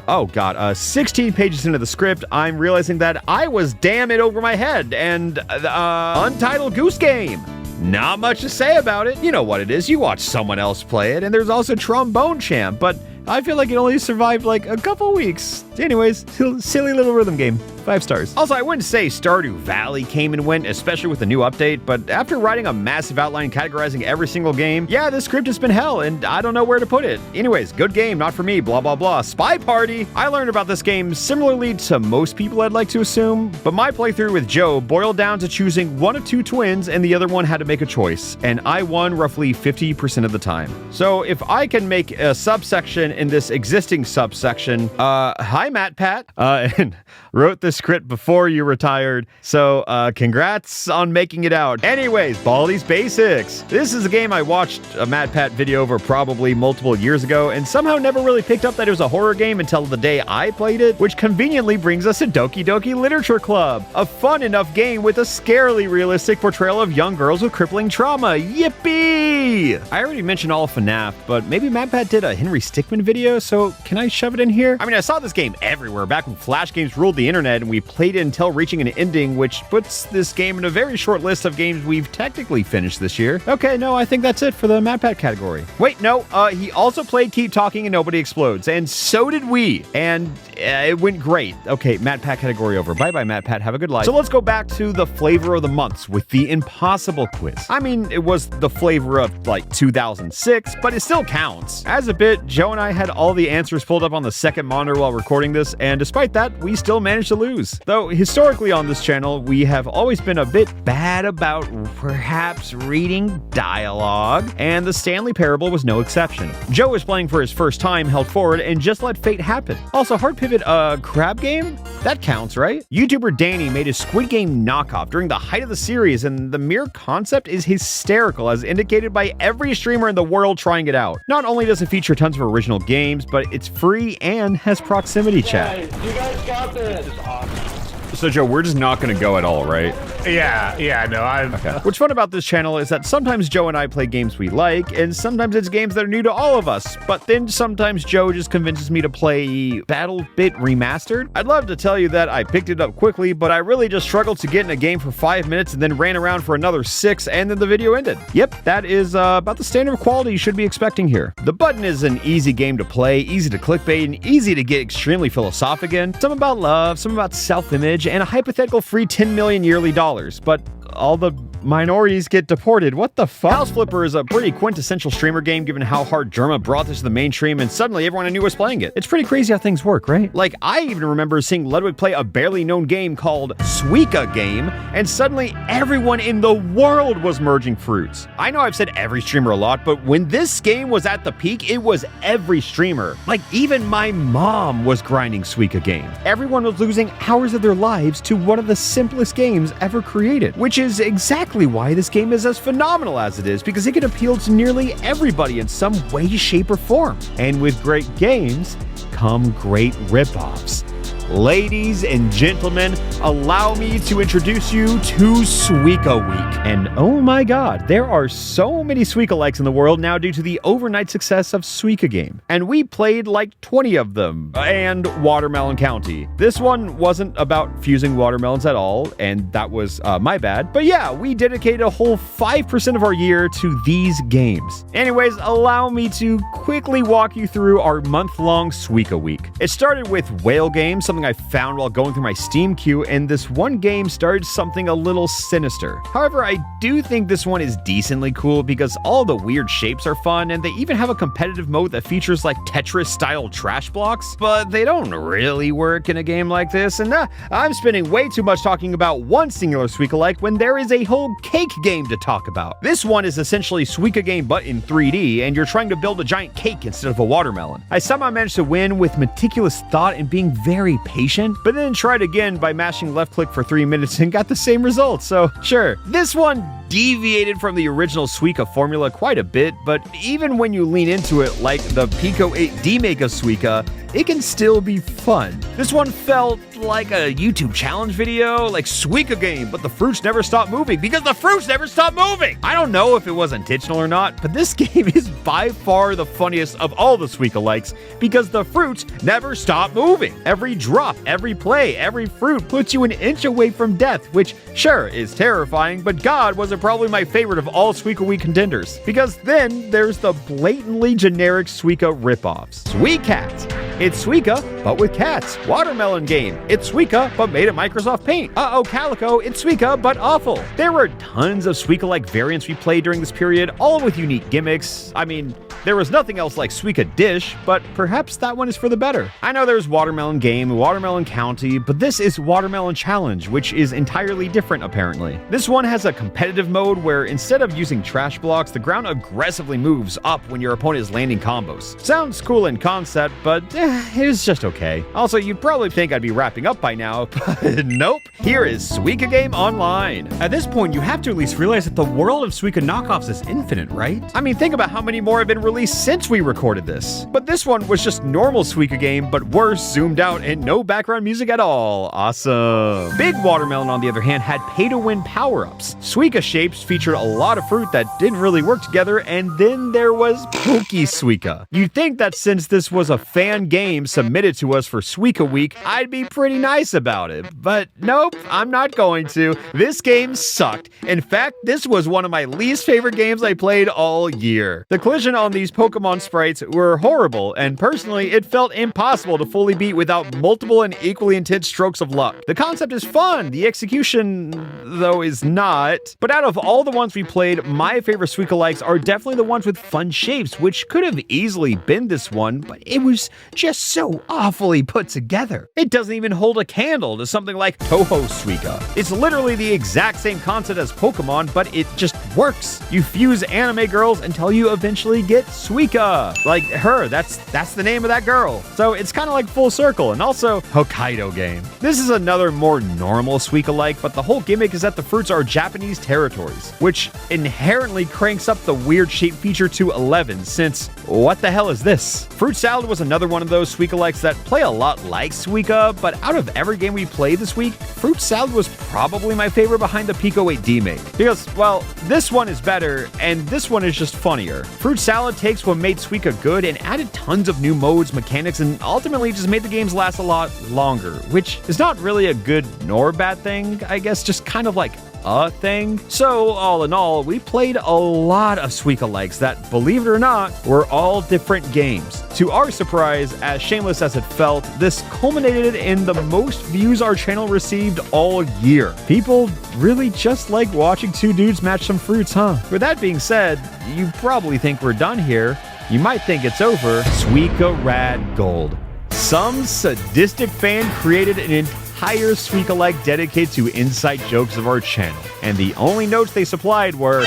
16 pages into the script, I'm realizing that I was damn it over my head, and Untitled Goose Game. Not much to say about it. You know what it is, you watch someone else play it, and there's also Trombone Champ, but I feel like it only survived like a couple weeks. Anyways, silly little rhythm game. 5 stars. Also, I wouldn't say Stardew Valley came and went, especially with the new update, but after writing a massive outline categorizing every single game, yeah, this script has been hell, and I don't know where to put it. Anyways, good game, not for me, blah, blah, blah. Spy Party! I learned about this game similarly to most people I'd like to assume, but my playthrough with Joe boiled down to choosing one of 2 twins, and the other one had to make a choice, and I won roughly 50% of the time. So if I can make a subsection in this existing subsection, hi Matt Pat, and wrote this this crit before you retired, so congrats on making it out. Anyways, Baldi's Basics. This is a game I watched a MatPat video over probably multiple years ago and somehow never really picked up that it was a horror game until the day I played it, which conveniently brings us to Doki Doki Literature Club, a fun enough game with a scarily realistic portrayal of young girls with crippling trauma. Yippee! I already mentioned all of FNAF, but maybe MatPat did a Henry Stickmin video, so can I shove it in here? I mean, I saw this game everywhere back when Flash games ruled the internet and we played it until reaching an ending, which puts this game in a very short list of games we've technically finished this year. Okay, no, I think that's it for the MatPat category. Wait, no, he also played Keep Talking and Nobody Explodes, and so did we, and it went great. Okay, MatPat category over. Bye-bye, MatPat. Have a good life. So let's go back to the flavor of the months with the impossible quiz. I mean, it was the flavor of, like, 2006, but it still counts. As a bit, Joe and I had all the answers pulled up on the second monitor while recording this, and despite that, we still managed to lose. Though, historically on this channel, we have always been a bit bad about perhaps reading dialogue, and the Stanley Parable was no exception. Joe was playing for his first time, held forward, and just let fate happen. Also, Hard Pivot, crab game? That counts, right? YouTuber Danny made a Squid Game knockoff during the height of the series, and the mere concept is hysterical, as indicated by every streamer in the world trying it out. Not only does it feature tons of original games, but it's free and has proximity chat. Guys, you guys got this. This is awesome. So Joe, we're just not gonna go at all, right? Yeah, no, Okay. What's fun about this channel is that sometimes Joe and I play games we like, and sometimes it's games that are new to all of us, but then sometimes Joe just convinces me to play Battle Bit Remastered. I'd love to tell you that I picked it up quickly, but I really just struggled to get in a game for 5 minutes and then ran around for another 6, and then the video ended. Yep, that is about the standard of quality you should be expecting here. The Button is an easy game to play, easy to clickbait, and easy to get extremely philosophic in. Some about love, some about self-image, and a hypothetical free 10 million yearly dollars, but all the minorities get deported. What the fuck? House Flipper is a pretty quintessential streamer game given how hard Germa brought this to the mainstream and suddenly everyone I knew was playing it. It's pretty crazy how things work, right? Like, I even remember seeing Ludwig play a barely known game called Suika Game, and suddenly everyone in the world was merging fruits. I know I've said every streamer a lot, but when this game was at the peak, it was every streamer. Like, even my mom was grinding Suika Game. Everyone was losing hours of their lives to one of the simplest games ever created, which is exactly why this game is as phenomenal as it is, because it can appeal to nearly everybody in some way, shape, or form. And with great games come great ripoffs. Ladies and gentlemen, allow me to introduce you to Suika Week. And oh my god, there are so many Suika-likes in the world now due to the overnight success of Suika Game. And we played like 20 of them. And Watermelon County. This one wasn't about fusing watermelons at all, and that was my bad. But yeah, we dedicated a whole 5% of our year to these games. Anyways, allow me to quickly walk you through our month-long Suika Week. It started with Whale Game, something I found while going through my Steam queue, and this one game started something a little sinister. However, I do think this one is decently cool because all the weird shapes are fun, and they even have a competitive mode that features like Tetris-style trash blocks, but they don't really work in a game like this, and I'm spending way too much talking about one singular Suika-like when there is a whole cake game to talk about. This one is essentially Suika Game but in 3D, and you're trying to build a giant cake instead of a watermelon. I somehow managed to win with meticulous thought and being very patient, but then tried again by mashing left click for 3 minutes and got the same results, so sure. This one deviated from the original Suika formula quite a bit, but even when you lean into it like the Pico 8D Mega Suika, it can still be fun. This one felt like a YouTube challenge video, like Suika Game, but the fruits never stop moving because the fruits never stop moving! I don't know if it was intentional or not, but this game is by far the funniest of all the Suika-likes because the fruits never stop moving. Every drop, every play, every fruit puts you an inch away from death, which sure is terrifying, but God, was it probably my favorite of all Suika Week contenders. Because then there's the blatantly generic Suika ripoffs. Sweet Cats. It's Suika, but with cats. Watermelon Game. It's Suika, but made in Microsoft Paint. Uh-oh Calico. It's Suika, but awful. There were tons of Suika-like variants we played during this period, all with unique gimmicks. I mean, There was nothing else like Suika Dish, but perhaps that one is for the better. I know there's Watermelon Game, Watermelon County, but this is Watermelon Challenge, which is entirely different apparently. This one has a competitive mode where instead of using trash blocks, the ground aggressively moves up when your opponent is landing combos. Sounds cool in concept, but it's just okay. Also, you'd probably think I'd be wrapping up by now, but nope. Here is Suika Game Online. At this point, you have to at least realize that the world of Suika knockoffs is infinite, right? I mean, think about how many more have been released since we recorded this. But this one was just normal Suika Game, but worse, zoomed out, and no background music at all. Awesome. Big Watermelon, on the other hand, had pay-to-win power-ups. Suika shapes featured a lot of fruit that didn't really work together, and then there was Pokey Suika. You'd think that since this was a fan game submitted to us for Suika Week, I'd be pretty nice about it. But nope, I'm not going to. This game sucked. In fact, this was one of my least favorite games I played all year. The collision on these Pokemon sprites were horrible, and personally, it felt impossible to fully beat without multiple and equally intense strokes of luck. The concept is fun, the execution, though, is not. But out of all the ones we played, my favorite Suika-likes are definitely the ones with fun shapes, which could have easily been this one, but it was just so awfully put together. It doesn't even hold a candle to something like Toho Suika. It's literally the exact same concept as Pokemon, but it just works. You fuse anime girls until you eventually get Suika. Like her, that's the name of that girl. So it's kind of like full circle, and also Hokkaido Game. This is another more normal Suika-like, but the whole gimmick is that the fruits are Japanese territories, which inherently cranks up the weird shape feature to 11, since what the hell is this? Fruit Salad was another one of those Suika-likes that play a lot like Suika, but out of every game we played this week, Fruit Salad was probably my favorite behind the Pico 8 D-Make. Because, well, this one is better, and this one is just funnier. Fruit Salad takes what made Suika good and added tons of new modes, mechanics, and ultimately just made the games last a lot longer, which is not really a good nor bad thing, I guess, just kind of like a thing. So, all in all, we played a lot of Suika-likes that, believe it or not, were all different games. To our surprise, as shameless as it felt, this culminated in the most views our channel received all year. People really just like watching two dudes match some fruits, huh? With that being said, you probably think we're done here. You might think it's over. Suika Rad Gold. Some sadistic fan created an entire Suika-like dedicated to inside jokes of our channel, and the only notes they supplied were,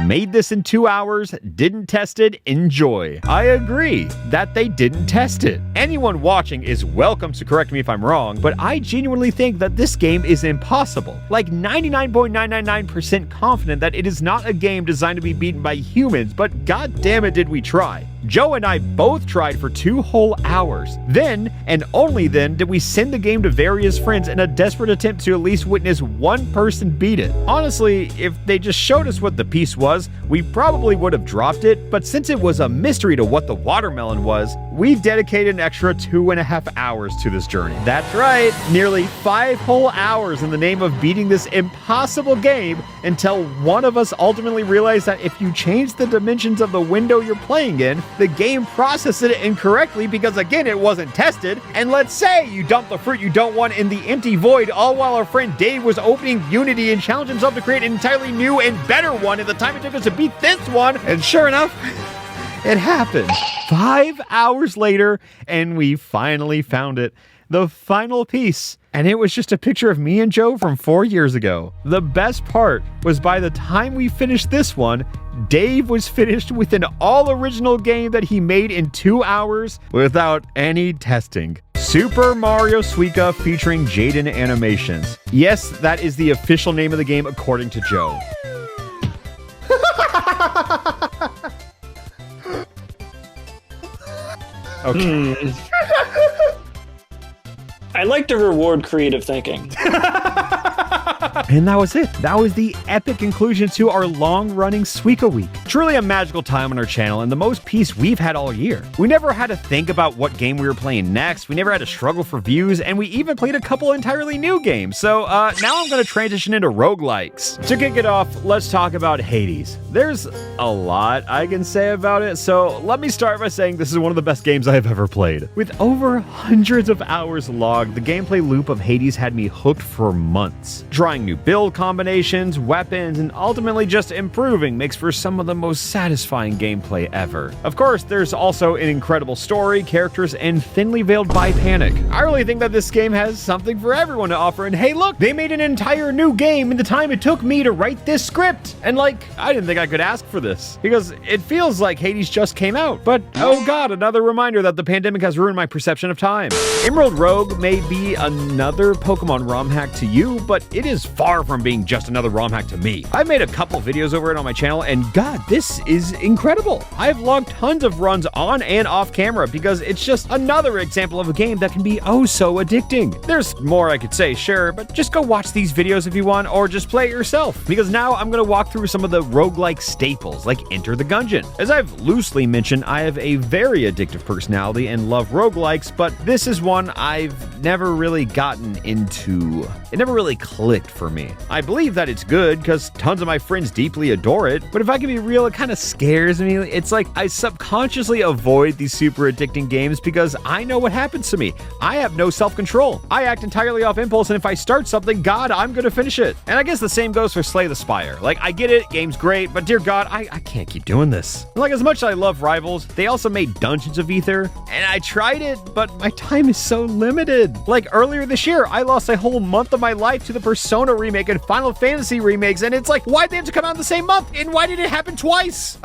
made this in 2 hours, didn't test it, enjoy. I agree that they didn't test it. Anyone watching is welcome to correct me if I'm wrong, but I genuinely think that this game is impossible. Like 99.999% confident that it is not a game designed to be beaten by humans, but god damn it did we try. Joe and I both tried for 2 whole hours. Then, and only then, did we send the game to various friends in a desperate attempt to at least witness one person beat it. Honestly, if they just showed us what the piece was, we probably would have dropped it, but since it was a mystery to what the watermelon was, we dedicated an extra 2.5 hours to this journey. That's right, nearly 5 whole hours in the name of beating this impossible game until one of us ultimately realized that if you change the dimensions of the window you're playing in, the game processed it incorrectly because, again, it wasn't tested. And let's say you dump the fruit you don't want in the empty void, all while our friend Dave was opening Unity and challenged himself to create an entirely new and better one in the time it took us to beat this one. And sure enough, it happened. 5 hours later, and we finally found it. The final piece. And it was just a picture of me and Joe from 4 years ago. The best part was by the time we finished this one, Dave was finished with an all-original game that he made in 2 hours without any testing. Super Mario Suika featuring Jaden Animations. Yes, that is the official name of the game according to Joe. Okay. I like to reward creative thinking. And that was it. That was the epic conclusion to our long-running Suika Week. Truly a magical time on our channel and the most peace we've had all year. We never had to think about what game we were playing next. We never had to struggle for views, and we even played a couple entirely new games. So now I'm going to transition into roguelikes. To kick it off, let's talk about Hades. There's a lot I can say about it, so let me start by saying this is one of the best games I have ever played. With over hundreds of hours logged, the gameplay loop of Hades had me hooked for months. Drawing trying new build combinations, weapons, and ultimately just improving makes for some of the most satisfying gameplay ever. Of course, there's also an incredible story, characters, and thinly veiled by panic. I really think that this game has something for everyone to offer, and hey look, they made an entire new game in the time it took me to write this script. And like, I didn't think I could ask for this, because it feels like Hades just came out. But oh god, another reminder that the pandemic has ruined my perception of time. Emerald Rogue may be another Pokemon ROM hack to you, but it is far from being just another ROM hack to me. I've made a couple videos over it on my channel, and god, this is incredible. I've logged tons of runs on and off camera because it's just another example of a game that can be oh so addicting. There's more I could say, sure, but just go watch these videos if you want, or just play it yourself, because now I'm gonna walk through some of the roguelike staples, like Enter the Gungeon. As I've loosely mentioned, I have a very addictive personality and love roguelikes, but this is one I've never really gotten into. It never really clicked for me. I believe that it's good because tons of my friends deeply adore it, but if I can be real, it kind of scares me. It's like I subconsciously avoid these super addicting games because I know what happens to me. I have no self-control. I act entirely off impulse, and if I start something, god, I'm gonna finish it. And I guess the same goes for Slay the Spire. Like, I get it, game's great, but dear god, I can't keep doing this. Like, as much as I love Rivals, they also made Dungeons of Ether, and I tried it, but my time is so limited. Like, earlier this year, I lost a whole month of my life to the Persona remake and Final Fantasy remakes, and it's like, why'd they have to come out in the same month? And why did it happen twice?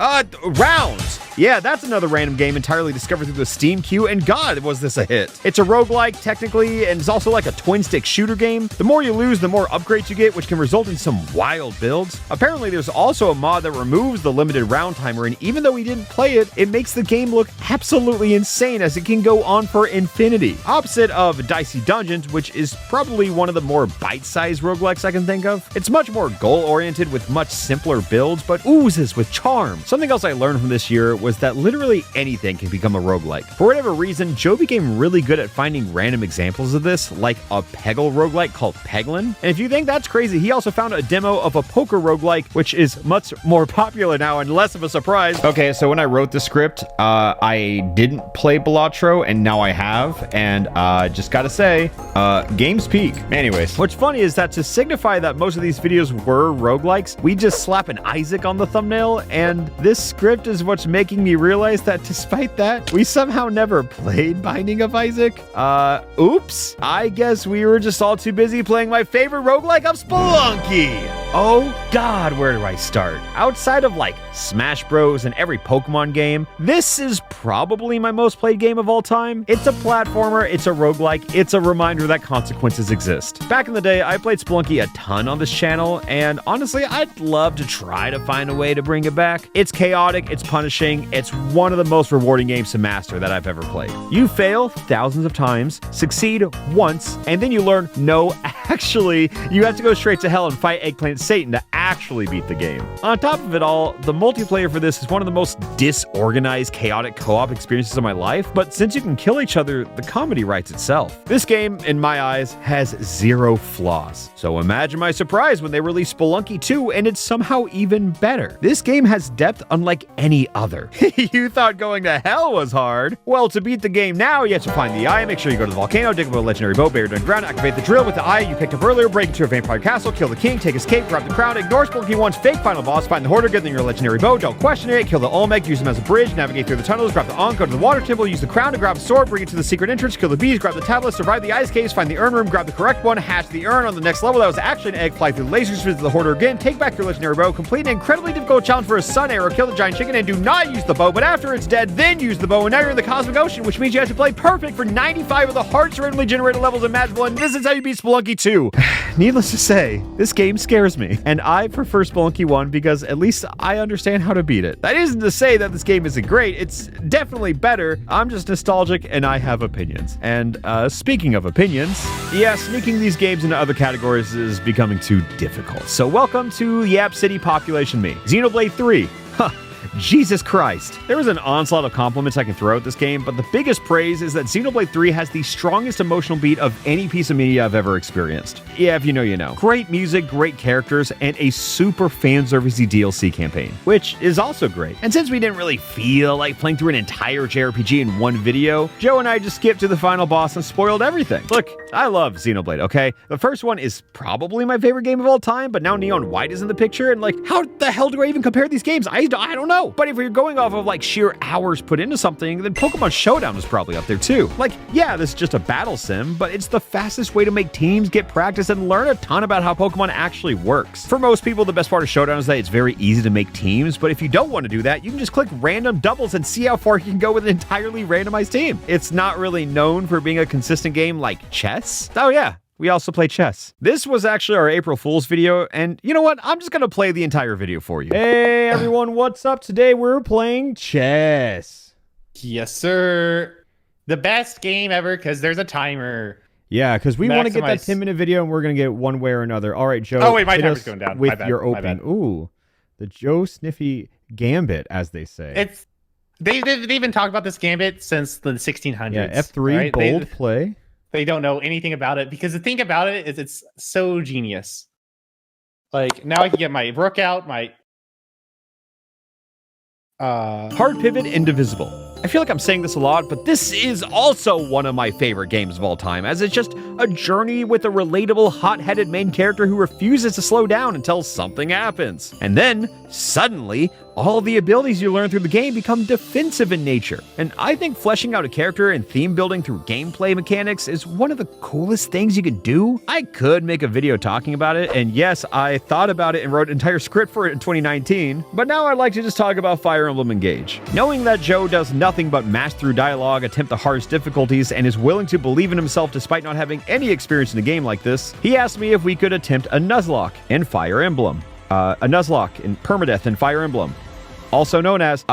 Rounds. Yeah, that's another random game entirely discovered through the Steam queue, and god, was this a hit. It's a roguelike, technically, and it's also like a twin-stick shooter game. The more you lose, the more upgrades you get, which can result in some wild builds. Apparently, there's also a mod that removes the limited round timer, and even though we didn't play it, it makes the game look absolutely insane as it can go on for infinity. Opposite of Dicey Dungeons, which is probably one of the more bite-sized roguelikes I can think of. It's much more goal-oriented with much simpler builds, but oozes with charm. Something else I learned from this year was that literally anything can become a roguelike. For whatever reason, Joe became really good at finding random examples of this, like a Peggle roguelike called Peglin. And if you think that's crazy, he also found a demo of a poker roguelike, which is much more popular now and less of a surprise. Okay, so when I wrote the script, I didn't play Balatro, and now I have, and just gotta say, game's peak. Anyways, what's funny is that to signify that most of these videos were roguelikes, we just slap an Isaac on the thumbnail, and this script is what's making me realize that despite that, we somehow never played Binding of Isaac. Oops. I guess we were just all too busy playing my favorite roguelike of Spelunky. Oh god, where do I start? Outside of like Smash Bros and every Pokemon game, this is probably my most played game of all time. It's a platformer, it's a roguelike, it's a reminder that consequences exist. Back in the day, I played Spelunky a ton on this channel, and honestly, I'd love to try to find a way to bring it back. It's chaotic, it's punishing, it's one of the most rewarding games to master that I've ever played. You fail thousands of times, succeed once, and then you learn, no, actually, you have to go straight to hell and fight Eggplant Satan to actually beat the game. On top of it all, the multiplayer for this is one of the most disorganized, chaotic co-op experiences of my life, but since you can kill each other, the comedy writes itself. This game, in my eyes, has zero flaws. So imagine my surprise when they released Spelunky 2 and it's somehow even better. This game has depth unlike any other. You thought going to hell was hard? Well, to beat the game now, you have to find the eye, make sure you go to the volcano, dig up a legendary bow buried underground, activate the drill with the eye you picked up earlier, break into a vampire castle, kill the king, take escape, grab the crown, ignore Spelunky 1's fake final boss, find the hoarder, give them your legendary bow, don't question it, kill the Olmec, use them as a bridge, navigate through the tunnels, grab the Ankh, go to the water temple, use the crown to grab a sword, bring it to the secret entrance, kill the bees, grab the tablet, survive the ice caves, find the urn room, grab the correct one, hatch the urn on the next level that was actually an egg, fly through the lasers, visit the hoarder again, take back your legendary bow, complete an incredibly difficult challenge for a sun arrow, kill the giant chicken, and do not use the bow, but after it's dead, then use the bow, and now you're in the cosmic ocean, which means you have to play perfect for 95 of the hardest randomly generated levels in Magical, and this is how you beat Spelunky 2. Needless to say, this game scares me, and I prefer Spelunky 1 because at least I understand how to beat it. That isn't to say that this game isn't great, it's definitely better. I'm just nostalgic and I have opinions. And speaking of opinions, yeah, sneaking these games into other categories is becoming too difficult. So welcome to Yap City Population Me. Xenoblade 3. Huh. Jesus Christ. There is an onslaught of compliments I can throw at this game, but the biggest praise is that Xenoblade 3 has the strongest emotional beat of any piece of media I've ever experienced. Yeah, if you know, you know. Great music, great characters, and a super fan-servicey DLC campaign, which is also great. And since we didn't really feel like playing through an entire JRPG in one video, Joe and I just skipped to the final boss and spoiled everything. Look, I love Xenoblade, okay? The first one is probably my favorite game of all time, but now Neon White is in the picture, and like, how the hell do I even compare these games? I don't know. But if you're going off of like sheer hours put into something, then Pokemon Showdown is probably up there too. Like, yeah, this is just a battle sim, but it's the fastest way to make teams, get practice, and learn a ton about how Pokemon actually works. For most people, the best part of Showdown is that it's very easy to make teams, but if you don't want to do that, you can just click random doubles and see how far you can go with an entirely randomized team. It's not really known for being a consistent game like chess. Oh yeah, we also play chess. This was actually our April Fool's video, and you know what? I'm just gonna play the entire video for you. Hey everyone, what's up? Today we're playing chess. Yes, sir. The best game ever because there's a timer. Yeah, because we want to get that Maximize. 10-minute video, and we're gonna get one way or another. All right, Joe. Oh, wait, my hit timer's us going down. with My bad, your my open. bad. Ooh, the Joe Sniffy Gambit, as they say. It's they've been talking about this gambit since the 1600s. Yeah, F3 right? bold play. They don't know anything about it because the thing about it is it's so genius. Like now I can get my rook out, my Hard pivot, indivisible. I feel like I'm saying this a lot, but this is also one of my favorite games of all time, as it's just a journey with a relatable, hot-headed main character who refuses to slow down until something happens. And then, suddenly, all the abilities you learn through the game become defensive in nature. And I think fleshing out a character and theme building through gameplay mechanics is one of the coolest things you can do. I could make a video talking about it, and yes, I thought about it and wrote an entire script for it in 2019, but now I'd like to just talk about Fire Emblem Engage. Knowing that Joe does nothing but mash through dialogue, attempt the hardest difficulties, and is willing to believe in himself despite not having any experience in a game like this, he asked me if we could attempt a Nuzlocke in Fire Emblem. A Nuzlocke in Permadeath in Fire Emblem. Also known as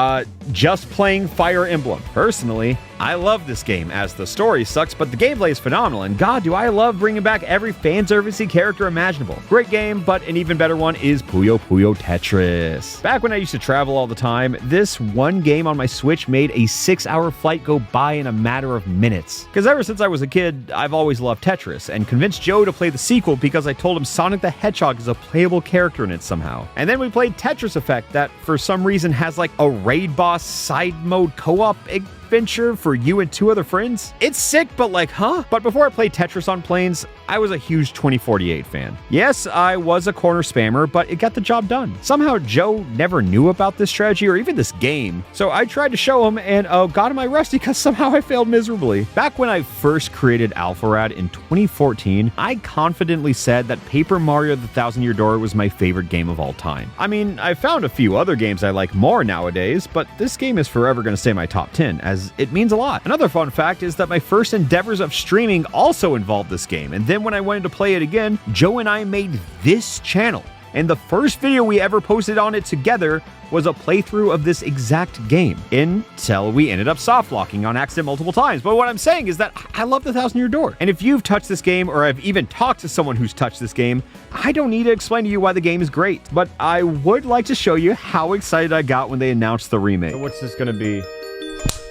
just playing Fire Emblem. Personally, I love this game, as the story sucks, but the gameplay is phenomenal, and god, do I love bringing back every fan-servicey character imaginable. Great game, but an even better one is Puyo Puyo Tetris. Back when I used to travel all the time, this one game on my Switch made a 6-hour flight go by in a matter of minutes. Because ever since I was a kid, I've always loved Tetris, and convinced Joe to play the sequel because I told him Sonic the Hedgehog is a playable character in it somehow. And then we played Tetris Effect that, for some reason, has like a raid boss side mode co-op adventure for you and 2 other friends. It's sick, but like, huh? But before I played Tetris on planes, I was a huge 2048 fan. Yes, I was a corner spammer, but it got the job done. Somehow Joe never knew about this strategy or even this game, so I tried to show him, and oh god, am I rusty because somehow I failed miserably. Back when I first created Alpharad in 2014, I confidently said that Paper Mario the Thousand Year Door was my favorite game of all time. I mean, I found a few other games I like more nowadays, but this game is forever going to stay in my top 10, as it means a lot. Another fun fact is that my first endeavors of streaming also involved this game, and then when I wanted to play it again, Joe and I made this channel, and the first video we ever posted on it together was a playthrough of this exact game, until we ended up soft locking on accident multiple times. But what I'm saying is that I love the Thousand Year Door, and if you've touched this game, or I've even talked to someone who's touched this game, I don't need to explain to you why the game is great, but I would like to show you how excited I got when they announced the remake. So what's this gonna be?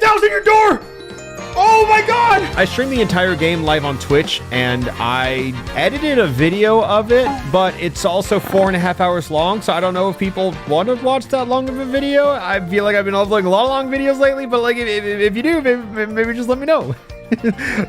Thousand Year Door! Oh my god! I streamed the entire game live on Twitch, and I edited a video of it, but it's also 4.5 hours long, so I don't know if people want to watch that long of a video. I feel like I've been uploading a lot of long videos lately, but like if you do, maybe just let me know.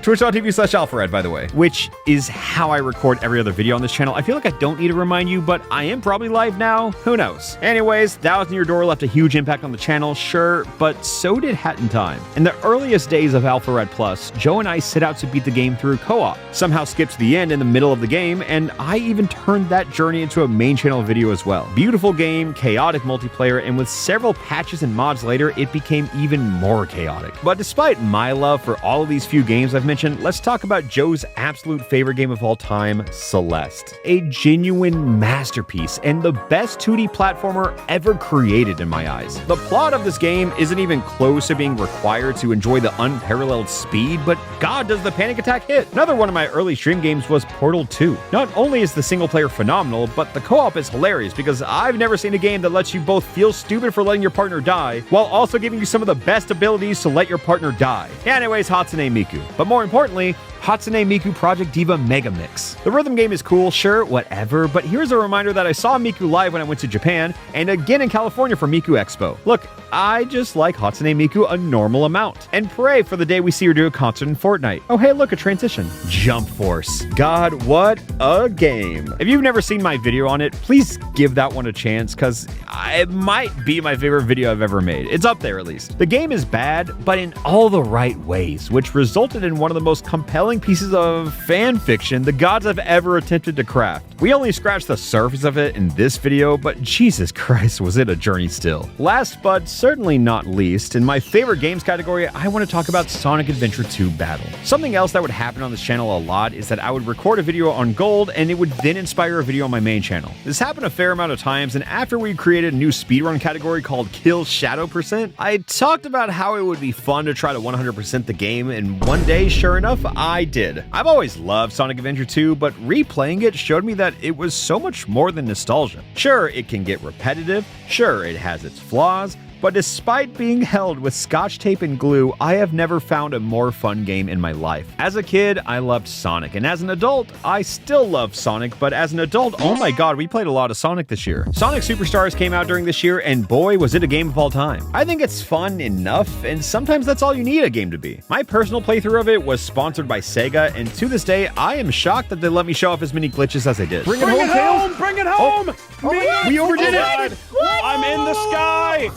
Twitch.tv/Alpharad, by the way, which is how I record every other video on this channel. I feel like I don't need to remind you, but I am probably live now. Who knows? Anyways, Thousand Year Door left a huge impact on the channel, sure, but so did Hat in Time. In the earliest days of Alpharad Plus, Joe and I set out to beat the game through co-op, somehow skipped to the end in the middle of the game, and I even turned that journey into a main channel video as well. Beautiful game, chaotic multiplayer, and with several patches and mods later, it became even more chaotic. But despite my love for all of these few games I've mentioned, let's talk about Joe's absolute favorite game of all time, Celeste. A genuine masterpiece and the best 2D platformer ever created in my eyes. The plot of this game isn't even close to being required to enjoy the unparalleled speed, but god does the panic attack hit. Another one of my early stream games was Portal 2. Not only is the single player phenomenal, but the co-op is hilarious because I've never seen a game that lets you both feel stupid for letting your partner die, while also giving you some of the best abilities to let your partner die. Anyways, Hatsune Miku. But more importantly, Hatsune Miku Project Diva Mega Mix. The rhythm game is cool, sure, whatever, but here's a reminder that I saw Miku live when I went to Japan, and again in California for Miku Expo. Look, I just like Hatsune Miku a normal amount, and pray for the day we see her do a concert in Fortnite. Oh hey, look, a transition. Jump Force. God, what a game. If you've never seen my video on it, please give that one a chance, because it might be my favorite video I've ever made. It's up there at least. The game is bad, but in all the right ways, which resulted in one of the most compelling pieces of fan fiction the gods have ever attempted to craft. We only scratched the surface of it in this video, but Jesus Christ, was it a journey still. Last but certainly not least, in my favorite games category, I want to talk about Sonic Adventure 2 Battle. Something else that would happen on this channel a lot is that I would record a video on Gold and it would then inspire a video on my main channel. This happened a fair amount of times, and after we created a new speedrun category called Kill Shadow %, I talked about how it would be fun to try to 100% the game, and one day, sure enough, I did. I've always loved Sonic Adventure 2, but replaying it showed me that it was so much more than nostalgia. Sure, it can get repetitive, sure, it has its flaws, but despite being held with scotch tape and glue, I have never found a more fun game in my life. As a kid, I loved Sonic, and as an adult, I still love Sonic, but as an adult, oh my god, we played a lot of Sonic this year. Sonic Superstars came out during this year, and boy, was it a game of all time. I think it's fun enough, and sometimes that's all you need a game to be. My personal playthrough of it was sponsored by Sega, and to this day, I am shocked that they let me show off as many glitches as they did. Bring it home! Bring it home! We overdid it! I'm in the sky!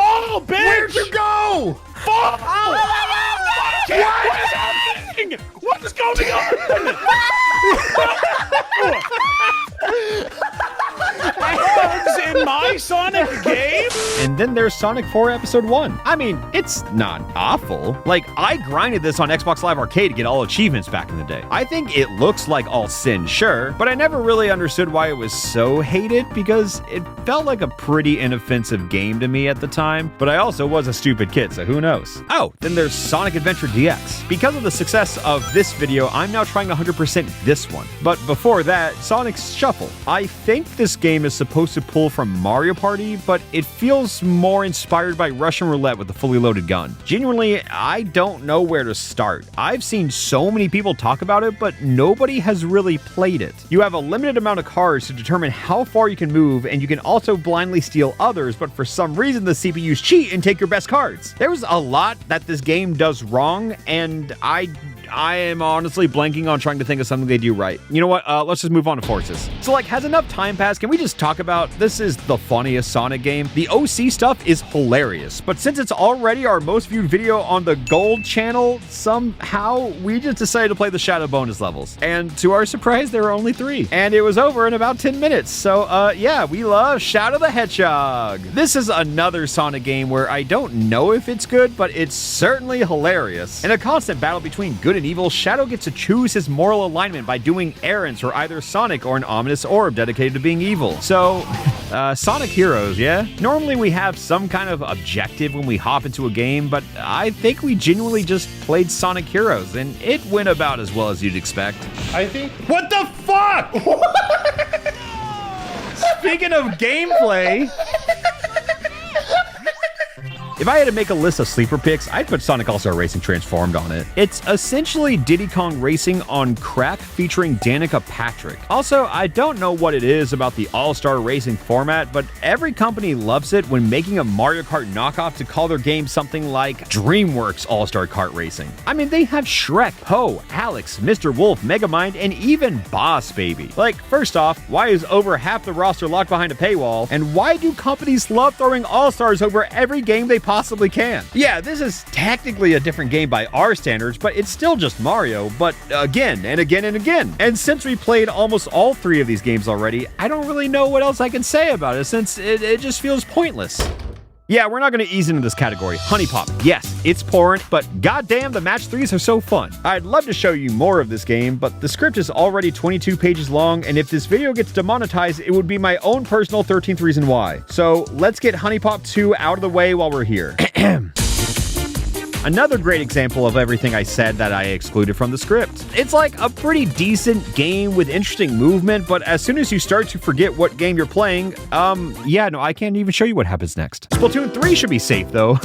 Oh, bitch! Where'd you go? Fall! What is happening? What is going on? Bugs in my Sonic game? And then there's Sonic 4 Episode 1. I mean, it's not awful. Like, I grinded this on Xbox Live Arcade to get all achievements back in the day. I think it looks like all sin, sure, but I never really understood why it was so hated because it felt like a pretty inoffensive game to me at the time, but I also was a stupid kid, so who knows? Oh, then there's Sonic Adventure DX. Because of the success of this video, I'm now trying to 100% this one. But before that, Sonic Shuffle. I think this game is supposed to pull from Mario Party, but it feels more inspired by Russian roulette with a fully loaded gun. Genuinely, I don't know where to start. I've seen so many people talk about it, but nobody has really played it. You have a limited amount of cards to determine how far you can move, and you can also blindly steal others, but for some reason the CPUs cheat and take your best cards. There's a lot that this game does wrong, and I am honestly blanking on trying to think of something they do right. You know what? Let's just move on to Forces. So like, has enough time passed? Can we just talk about this is the funniest Sonic game? The OC stuff is hilarious, but since it's already our most viewed video on the Gold channel, somehow we just decided to play the Shadow bonus levels. And to our surprise, there were only 3. And it was over in about 10 minutes. So yeah, we love Shadow the Hedgehog. This is another Sonic game where I don't know if it's good, but it's certainly hilarious. In a constant battle between good and evil, Shadow gets to choose his moral alignment by doing errands for either Sonic or an ominous orb dedicated to being evil. So, Sonic Heroes, yeah? Normally we have some kind of objective when we hop into a game, but I think we genuinely just played Sonic Heroes, and it went about as well as you'd expect. I think. What the fuck? Speaking of gameplay. If I had to make a list of sleeper picks, I'd put Sonic All-Star Racing Transformed on it. It's essentially Diddy Kong Racing on crack featuring Danica Patrick. Also, I don't know what it is about the All-Star Racing format, but every company loves it when making a Mario Kart knockoff to call their game something like DreamWorks All-Star Kart Racing. I mean, they have Shrek, Poe, Alex, Mr. Wolf, Megamind, and even Boss Baby. Like, first off, why is over half the roster locked behind a paywall? And why do companies love throwing All-Stars over every game they possibly can? Yeah, this is technically a different game by our standards, but it's still just Mario, but again and again and again. And since we played almost all 3 of these games already, I don't really know what else I can say about it since it just feels pointless. Yeah, we're not going to ease into this category. Honey Pop, yes, it's porn, but goddamn, the match 3s are so fun. I'd love to show you more of this game, but the script is already 22 pages long, and if this video gets demonetized, it would be my own personal 13th reason why. So let's get Honey Pop 2 out of the way while we're here. Another great example of everything I said that I excluded from the script. It's like a pretty decent game with interesting movement, but as soon as you start to forget what game you're playing, yeah, no, I can't even show you what happens next. Splatoon 3 should be safe though.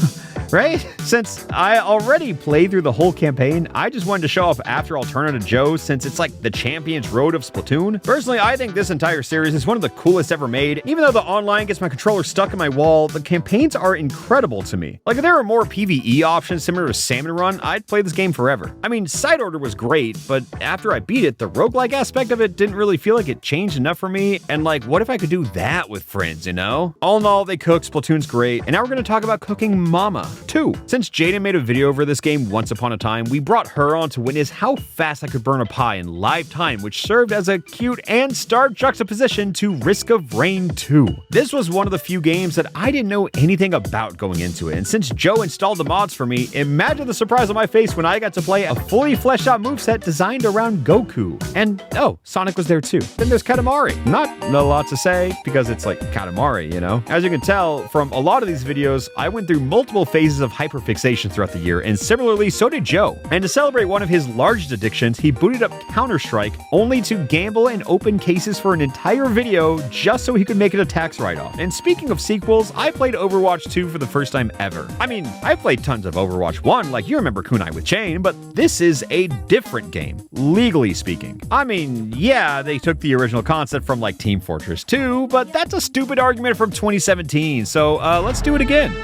Right? Since I already played through the whole campaign, I just wanted to show off After Alternative Joe since it's like the champion's road of Splatoon. Personally, I think this entire series is one of the coolest ever made. Even though the online gets my controller stuck in my wall, the campaigns are incredible to me. Like if there were more PvE options similar to Salmon Run, I'd play this game forever. I mean, Side Order was great, but after I beat it, the roguelike aspect of it didn't really feel like it changed enough for me, and like, what if I could do that with friends, you know? All in all, they cooked, Splatoon's great, and now we're gonna talk about cooking Mama 2. Since Jaden made a video over this game once upon a time, we brought her on to witness how fast I could burn a pie in live time, which served as a cute and stark juxtaposition to Risk of Rain 2. This was one of the few games that I didn't know anything about going into it, and since Joe installed the mods for me, imagine the surprise on my face when I got to play a fully fleshed out moveset designed around Goku. And oh, Sonic was there too. Then there's Katamari. Not a lot to say, because it's like Katamari, you know? As you can tell from a lot of these videos, I went through multiple phases of hyperfixation throughout the year, and similarly, so did Joe. And to celebrate one of his largest addictions, he booted up Counter-Strike only to gamble and open cases for an entire video just so he could make it a tax write-off. And speaking of sequels, I played Overwatch 2 for the first time ever. I mean, I played tons of Overwatch 1, like you remember Kunai with Chain, but this is a different game, legally speaking. I mean, yeah, they took the original concept from like Team Fortress 2, but that's a stupid argument from 2017, so let's do it again.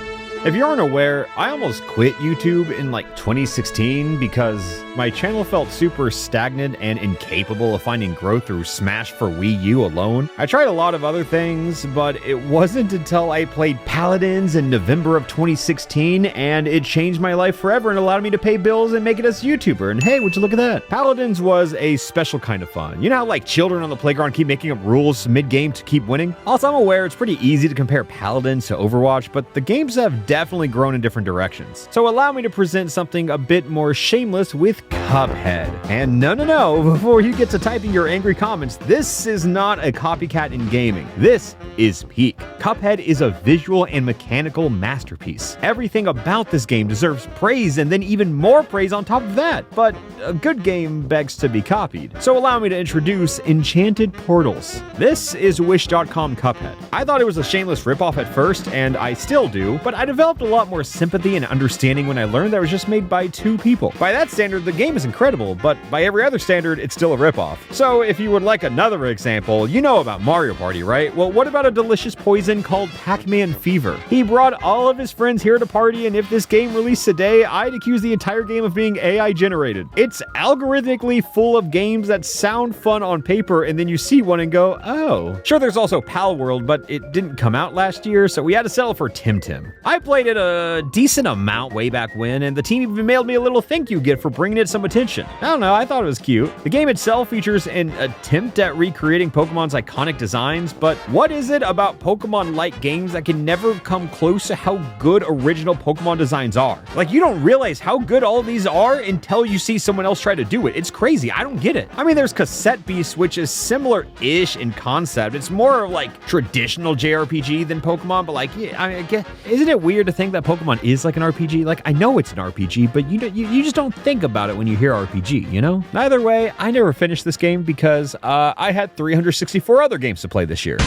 If you aren't aware, I almost quit YouTube in like 2016 because my channel felt super stagnant and incapable of finding growth through Smash for Wii U alone. I tried a lot of other things, but it wasn't until I played Paladins in November of 2016 and it changed my life forever and allowed me to pay bills and make it as a YouTuber. And hey, would you look at that? Paladins was a special kind of fun. You know how like children on the playground keep making up rules mid-game to keep winning? Also, I'm aware it's pretty easy to compare Paladins to Overwatch, but the games have definitely grown in different directions. So allow me to present something a bit more shameless with Cuphead. And no, before you get to typing your angry comments, this is not a copycat in gaming. This is peak. Cuphead is a visual and mechanical masterpiece. Everything about this game deserves praise and then even more praise on top of that. But a good game begs to be copied. So allow me to introduce Enchanted Portals. This is Wish.com Cuphead. I thought it was a shameless ripoff at first, and I still do, but I developed a lot more sympathy and understanding when I learned that it was just made by 2 people. By that standard, the game is incredible, but by every other standard, it's still a ripoff. So if you would like another example, you know about Mario Party, right? Well, what about a delicious poison called Pac-Man Fever? He brought all of his friends here to party, and if this game released today, I'd accuse the entire game of being AI generated. It's algorithmically full of games that sound fun on paper, and then you see one and go, oh. Sure, there's also Pal World, but it didn't come out last year, so we had to settle for Tim Tim. I played it a decent amount way back when, and the team even mailed me a little thank you gift for bringing it some attention. I don't know, I thought it was cute. The game itself features an attempt at recreating Pokemon's iconic designs, but what is it about Pokemon-like games that can never come close to how good original Pokemon designs are? Like, you don't realize how good all of these are until you see someone else try to do it. It's crazy, I don't get it. I mean, there's Cassette Beast, which is similar-ish in concept. It's more of like traditional JRPG than Pokemon, but like, yeah, I mean, isn't it weird to think that Pokemon is like an RPG? Like, I know it's an RPG, but you just don't think about it when you hear RPG, you know? Either way, I never finished this game because I had 364 other games to play this year.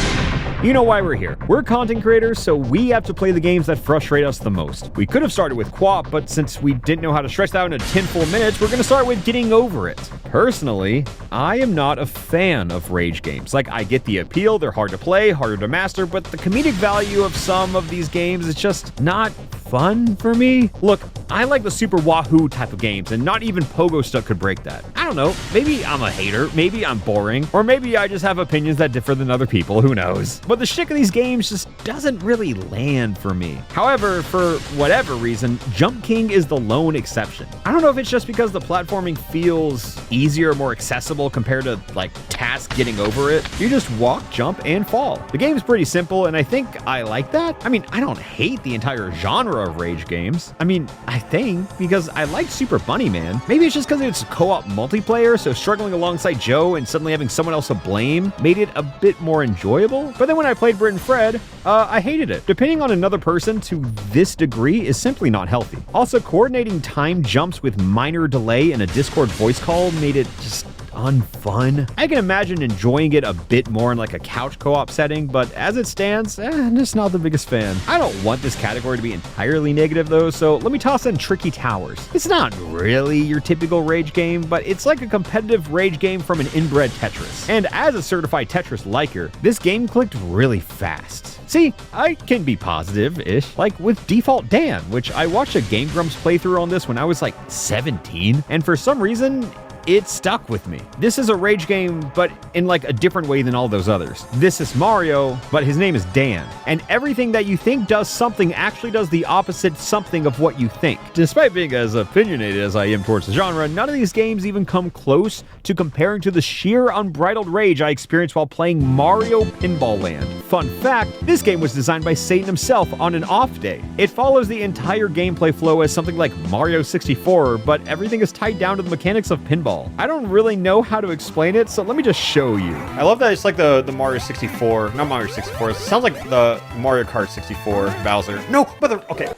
You know why we're here. We're content creators, so we have to play the games that frustrate us the most. We could have started with QWOP, but since we didn't know how to stretch that out into 10 full minutes, we're gonna start with getting over it. Personally, I am not a fan of rage games. Like, I get the appeal, they're hard to play, harder to master, but the comedic value of some of these games is just not fun for me. Look, I like the super wahoo type of games, and not even Pogo Stuck could break that. I don't know, maybe I'm a hater, maybe I'm boring, or maybe I just have opinions that differ than other people, who knows. But the shtick of these games just doesn't really land for me. However, for whatever reason, Jump King is the lone exception. I don't know if it's just because the platforming feels easier, more accessible compared to like tasks getting over it. You just walk, jump, and fall. The game is pretty simple, and I think I like that. I mean, I don't hate the entire genre of rage games. I mean, I think because I like Super Bunny Man. Maybe it's just because it's co-op multiplayer, so struggling alongside Joe and suddenly having someone else to blame made it a bit more enjoyable. But then when I played Brit and Fred, I hated it. Depending on another person to this degree is simply not healthy. Also, coordinating time jumps with minor delay in a Discord voice call made it just unfun. I can imagine enjoying it a bit more in like a couch co-op setting, but as it stands, I'm just not the biggest fan. I don't want this category to be entirely negative though, so let me toss in Tricky Towers. It's not really your typical rage game, but it's like a competitive rage game from an inbred Tetris. And as a certified Tetris liker, this game clicked really fast. See, I can be positive-ish, like with Default Dan, which I watched a Game Grumps playthrough on this when I was like 17, and for some reason, it stuck with me. This is a rage game, but in like a different way than all those others. This is Mario, but his name is Dan. And everything that you think does something actually does the opposite something of what you think. Despite being as opinionated as I am towards the genre, none of these games even come close to comparing to the sheer unbridled rage I experienced while playing Mario Pinball Land. Fun fact, this game was designed by Satan himself on an off day. It follows the entire gameplay flow as something like Mario 64, but everything is tied down to the mechanics of pinball. I don't really know how to explain it, so let me just show you. I love that it's like the Mario 64, not Mario 64, it sounds like the Mario Kart 64 Bowser. No, but the, okay.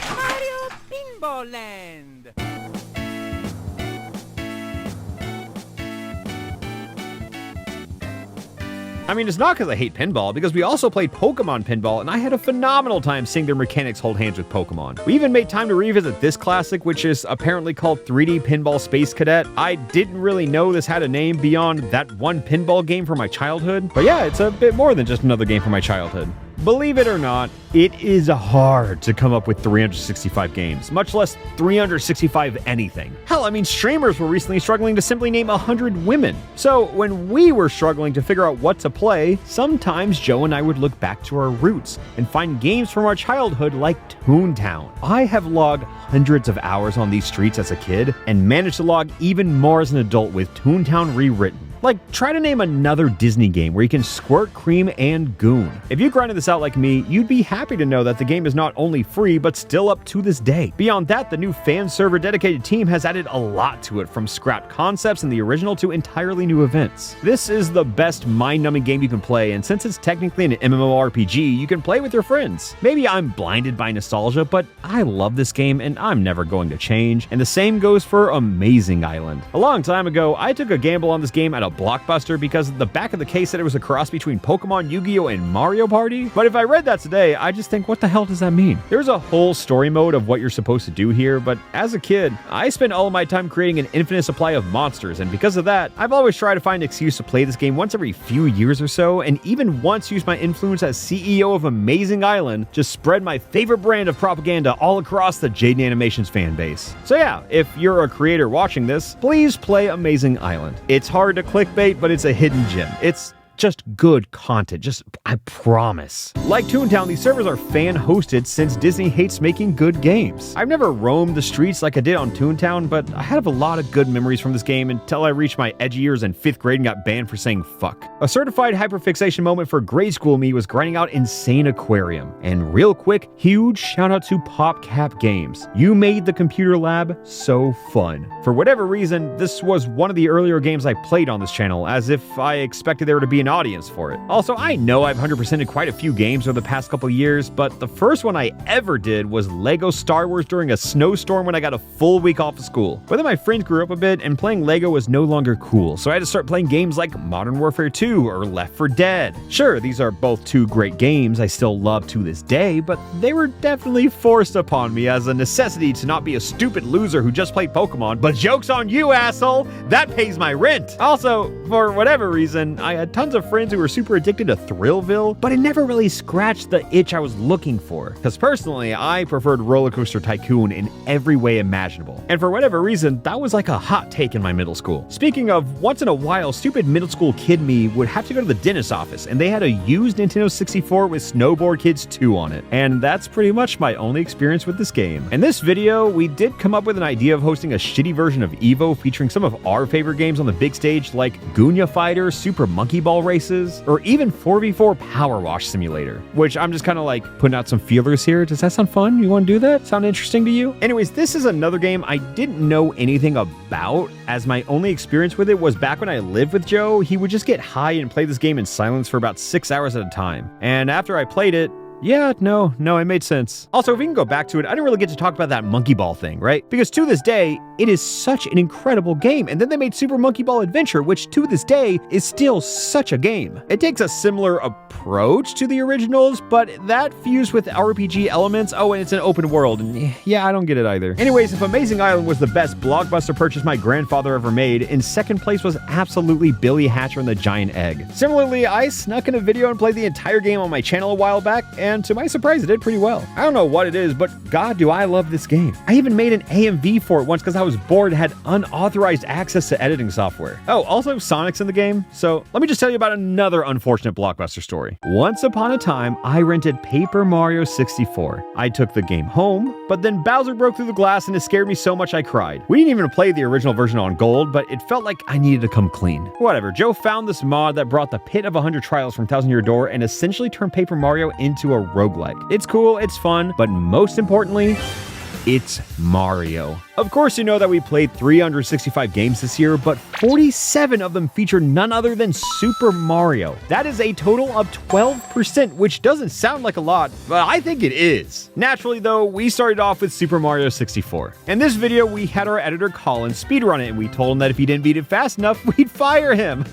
Mario Pinball Land. I mean, it's not because I hate pinball, because we also played Pokemon Pinball, and I had a phenomenal time seeing their mechanics hold hands with Pokemon. We even made time to revisit this classic, which is apparently called 3D Pinball Space Cadet. I didn't really know this had a name beyond that one pinball game from my childhood, but yeah, it's a bit more than just another game from my childhood. Believe it or not, it is hard to come up with 365 games, much less 365 anything. Hell, I mean, streamers were recently struggling to simply name 100 women. So when we were struggling to figure out what to play, sometimes Joe and I would look back to our roots and find games from our childhood like Toontown. I have logged hundreds of hours on these streets as a kid and managed to log even more as an adult with Toontown Rewritten. Like, try to name another Disney game where you can squirt cream and goon. If you grinded this out like me, you'd be happy to know that the game is not only free, but still up to this day. Beyond that, the new fan server dedicated team has added a lot to it, from scrapped concepts in the original to entirely new events. This is the best mind-numbing game you can play, and since it's technically an MMORPG, you can play with your friends. Maybe I'm blinded by nostalgia, but I love this game and I'm never going to change. And the same goes for Amazing Island. A long time ago, I took a gamble on this game at a Blockbuster because the back of the case said it was a cross between Pokemon, Yu-Gi-Oh, and Mario Party. But if I read that today, I just think, what the hell does that mean? There's a whole story mode of what you're supposed to do here, but as a kid, I spent all of my time creating an infinite supply of monsters, and because of that, I've always tried to find an excuse to play this game once every few years or so, and even once used my influence as CEO of Amazing Island to spread my favorite brand of propaganda all across the Jaden Animations fan base. So yeah, if you're a creator watching this, please play Amazing Island. It's hard to clickbait, but it's a hidden gem. It's just good content, I promise. Like Toontown, these servers are fan-hosted since Disney hates making good games. I've never roamed the streets like I did on Toontown, but I have a lot of good memories from this game until I reached my edgy years in 5th grade and got banned for saying fuck. A certified hyperfixation moment for grade school me was grinding out Insane Aquarium. And real quick, huge shout out to PopCap Games. You made the computer lab so fun. For whatever reason, this was one of the earlier games I played on this channel, as if I expected there to be an audience for it. Also, I know I've 100%ed quite a few games over the past couple years, but the first one I ever did was Lego Star Wars during a snowstorm when I got a full week off of school. But then my friends grew up a bit and playing Lego was no longer cool, so I had to start playing games like Modern Warfare 2 or Left 4 Dead. Sure, these are both two great games I still love to this day, but they were definitely forced upon me as a necessity to not be a stupid loser who just played Pokemon. But joke's on you, asshole! That pays my rent! Also, for whatever reason, I had tons of of friends who were super addicted to Thrillville, but it never really scratched the itch I was looking for. Because personally, I preferred Roller Coaster Tycoon in every way imaginable. And for whatever reason, that was like a hot take in my middle school. Speaking of, once in a while, stupid middle school kid me would have to go to the dentist's office, and they had a used Nintendo 64 with Snowboard Kids 2 on it. And that's pretty much my only experience with this game. In this video, we did come up with an idea of hosting a shitty version of EVO featuring some of our favorite games on the big stage like Goonya Fighter, Super Monkey Ball Races, or even 4v4 Power Wash Simulator, which I'm just kind of like putting out some feelers here. Does that sound fun? You want to do that? Sound interesting to you? Anyways, this is another game I didn't know anything about, as my only experience with it was back when I lived with Joe. He would just get high and play this game in silence for about 6 hours at a time. And after I played it, yeah, no, it made sense. Also, if we can go back to it, I didn't really get to talk about that Monkey Ball thing, right? Because to this day, it is such an incredible game. And then they made Super Monkey Ball Adventure, which to this day is still such a game. It takes a similar approach to the originals, but that fused with RPG elements. Oh, and it's an open world. And yeah, I don't get it either. Anyways, if Amazing Island was the best blockbuster purchase my grandfather ever made, in second place was absolutely Billy Hatcher and the Giant Egg. Similarly, I snuck in a video and played the entire game on my channel a while back, and to my surprise, it did pretty well. I don't know what it is, but God, do I love this game. I even made an AMV for it once because I was bored and had unauthorized access to editing software. Oh, also Sonic's in the game. So let me just tell you about another unfortunate blockbuster story. Once upon a time, I rented Paper Mario 64. I took the game home, but then Bowser broke through the glass and it scared me so much I cried. We didn't even play the original version on gold, but it felt like I needed to come clean. Whatever, Joe found this mod that brought the Pit of 100 Trials from Thousand Year Door and essentially turned Paper Mario into a roguelike. It's cool, it's fun, but most importantly, it's Mario. Of course, you know that we played 365 games this year, but 47 of them feature none other than Super Mario. That is a total of 12%, which doesn't sound like a lot, but I think it is. Naturally, though, we started off with Super Mario 64. In this video, we had our editor Colin speedrun it, and we told him that if he didn't beat it fast enough, we'd fire him.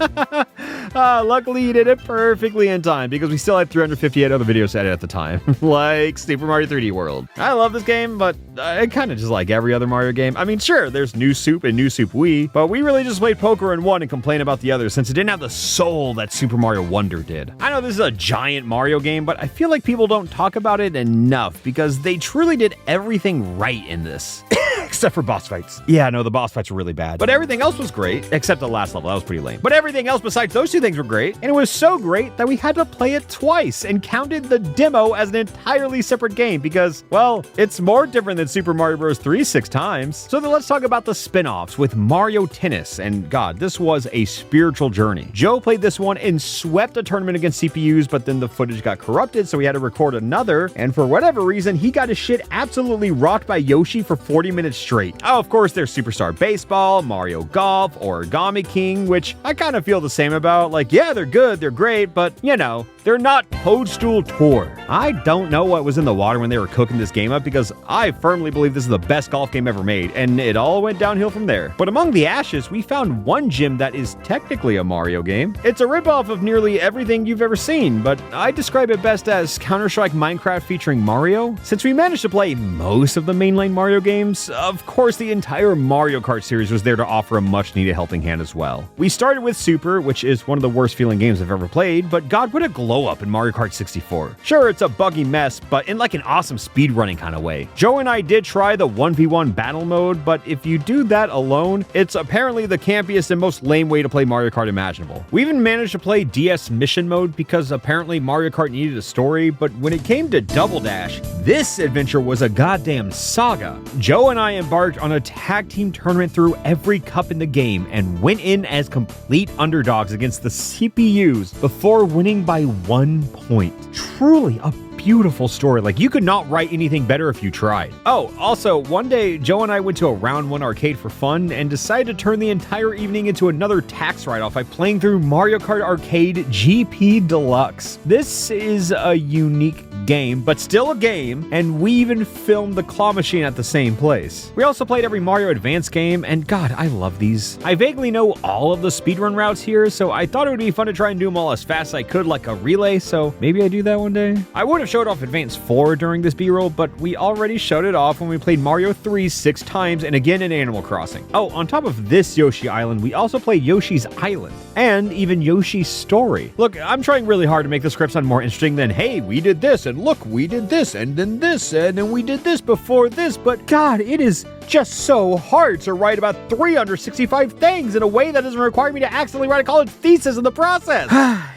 Luckily, he did it perfectly in time, because we still had 358 other videos to edit at the time, like Super Mario 3D World. I love this game, but I kind of just like every other Mario game. I mean, sure, there's New Soup and New Soup Wii, but we really just played poker in one and complained about the other since it didn't have the soul that Super Mario Wonder did. I know this is a giant Mario game, but I feel like people don't talk about it enough because they truly did everything right in this. Except for boss fights. Yeah, no, the boss fights were really bad. But everything else was great, except the last level. That was pretty lame. But everything else besides those two things were great, and it was so great that we had to play it twice and counted the demo as an entirely separate game because, well, it's more different than Super Mario Bros. 3 6 times. So then let's talk about the spin-offs with Mario Tennis, and God, this was a spiritual journey. Joe played this one and swept a tournament against CPUs, but then the footage got corrupted, so we had to record another, and for whatever reason, he got his shit absolutely rocked by Yoshi for 40 minutes straight. Oh, of course, there's Superstar Baseball, Mario Golf, Origami King, which I kind of feel the same about. Like, yeah, they're good, they're great, but, you know, they're not Toadstool Tour. I don't know what was in the water when they were cooking this game up because I firmly believe this is the best golf game ever made, and it all went downhill from there. But among the ashes, we found one gem that is technically a Mario game. It's a ripoff of nearly everything you've ever seen, but I describe it best as Counter-Strike Minecraft featuring Mario. Since we managed to play most of the mainline Mario games, of course the entire Mario Kart series was there to offer a much-needed helping hand as well. We started with Super, which is one of the worst feeling games I've ever played, but God, what a glow-up in Mario Kart 64. Sure, it's a buggy mess, but in like an awesome speedrunning kind of way. Joe and I did try the 1v1 battle mode, but if you do that alone, it's apparently the campiest and most lame way to play Mario Kart imaginable. We even managed to play DS mission mode because apparently Mario Kart needed a story, but when it came to Double Dash, this adventure was a goddamn saga. Joe and I embarked on a tag team tournament through every cup in the game and went in as complete underdogs against the CPUs before winning by 1 point. Truly a beautiful story. Like, you could not write anything better if you tried. Oh, also, one day, Joe and I went to a round 1 arcade for fun and decided to turn the entire evening into another tax write-off by playing through Mario Kart Arcade GP Deluxe. This is a unique game, but still a game, and we even filmed the claw machine at the same place. We also played every Mario Advance game, and God, I love these. I vaguely know all of the speedrun routes here, so I thought it would be fun to try and do them all as fast as I could like a relay, so maybe I do that one day. I would have shown showed off Advance 4 during this B-roll, but we already showed it off when we played Mario 3 6 times and again in Animal Crossing. Oh, on top of this Yoshi Island, we also played Yoshi's Island and even Yoshi's Story. Look, I'm trying really hard to make the script sound more interesting than, hey, we did this, and look, we did this, and then we did this before this, but God, it is just so hard to write about 365 things in a way that doesn't require me to accidentally write a college thesis in the process.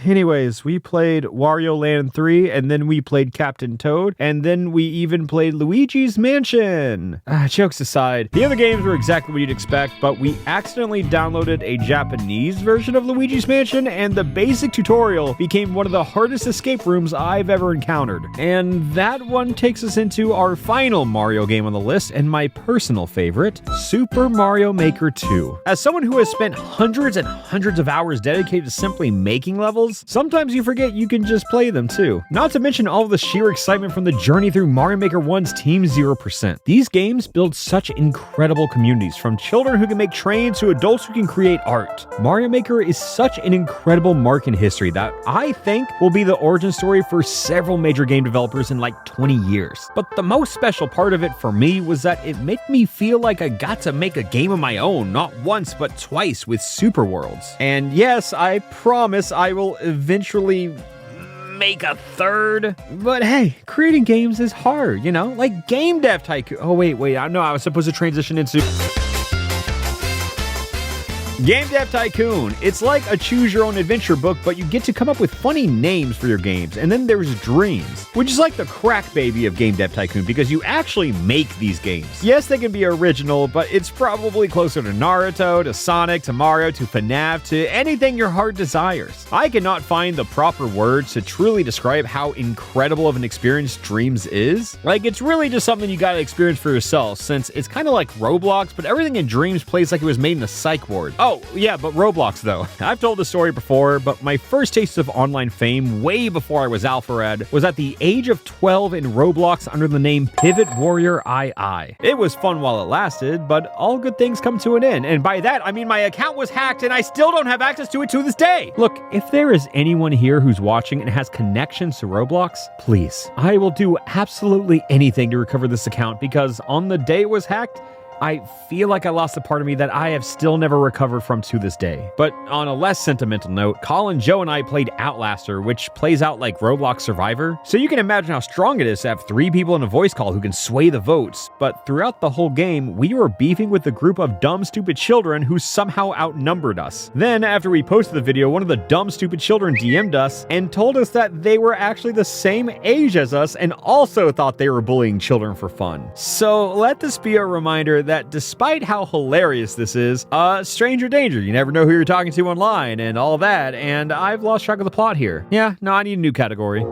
Anyways, we played Wario Land 3, and then we played Captain Toad, and then we even played Luigi's Mansion. Jokes aside, the other games were exactly what you'd expect, but we accidentally downloaded a Japanese version of Luigi's Mansion, and the basic tutorial became one of the hardest escape rooms I've ever encountered. And that one takes us into our final Mario game on the list, and my personal favorite, Super Mario Maker 2. As someone who has spent hundreds and hundreds of hours dedicated to simply making levels, sometimes you forget you can just play them too. Not to mention all of the sheer excitement from the journey through Mario Maker 1's Team 0%. These games build such incredible communities, from children who can make trains to adults who can create art. Mario Maker is such an incredible mark in history that I think will be the origin story for several major game developers in like 20 years. But the most special part of it for me was that it made me feel like I got to make a game of my own, not once but twice with Super Worlds. And yes, I promise I will eventually make a third. But hey, creating games is hard, you know? Like Game Dev Tycoon. Oh, wait, I know I was supposed to transition into Game Dev Tycoon. It's like a choose-your-own-adventure book, but you get to come up with funny names for your games. And then there's Dreams, which is like the crack baby of Game Dev Tycoon because you actually make these games. Yes, they can be original, but it's probably closer to Naruto, to Sonic, to Mario, to FNAF, to anything your heart desires. I cannot find the proper words to truly describe how incredible of an experience Dreams is. Like, it's really just something you gotta experience for yourself, since it's kind of like Roblox, but everything in Dreams plays like it was made in a psych ward. Oh, yeah, but Roblox though. I've told the story before, but my first taste of online fame, way before I was Alpharad, was at the age of 12 in Roblox under the name Pivot Warrior II. It was fun while it lasted, but all good things come to an end, and by that I mean my account was hacked and I still don't have access to it to this day. Look, if there is anyone here who's watching and has connections to Roblox, please, I will do absolutely anything to recover this account, because on the day it was hacked, I feel like I lost a part of me that I have still never recovered from to this day. But on a less sentimental note, Colin, Joe, and I played Outlaster, which plays out like Roblox Survivor. So you can imagine how strong it is to have 3 people in a voice call who can sway the votes. But throughout the whole game, we were beefing with a group of dumb, stupid children who somehow outnumbered us. Then, after we posted the video, one of the dumb, stupid children DM'd us and told us that they were actually the same age as us and also thought they were bullying children for fun. So let this be a reminder that despite how hilarious this is, stranger danger, you never know who you're talking to online and all that, and I've lost track of the plot here. Yeah, no, I need a new category.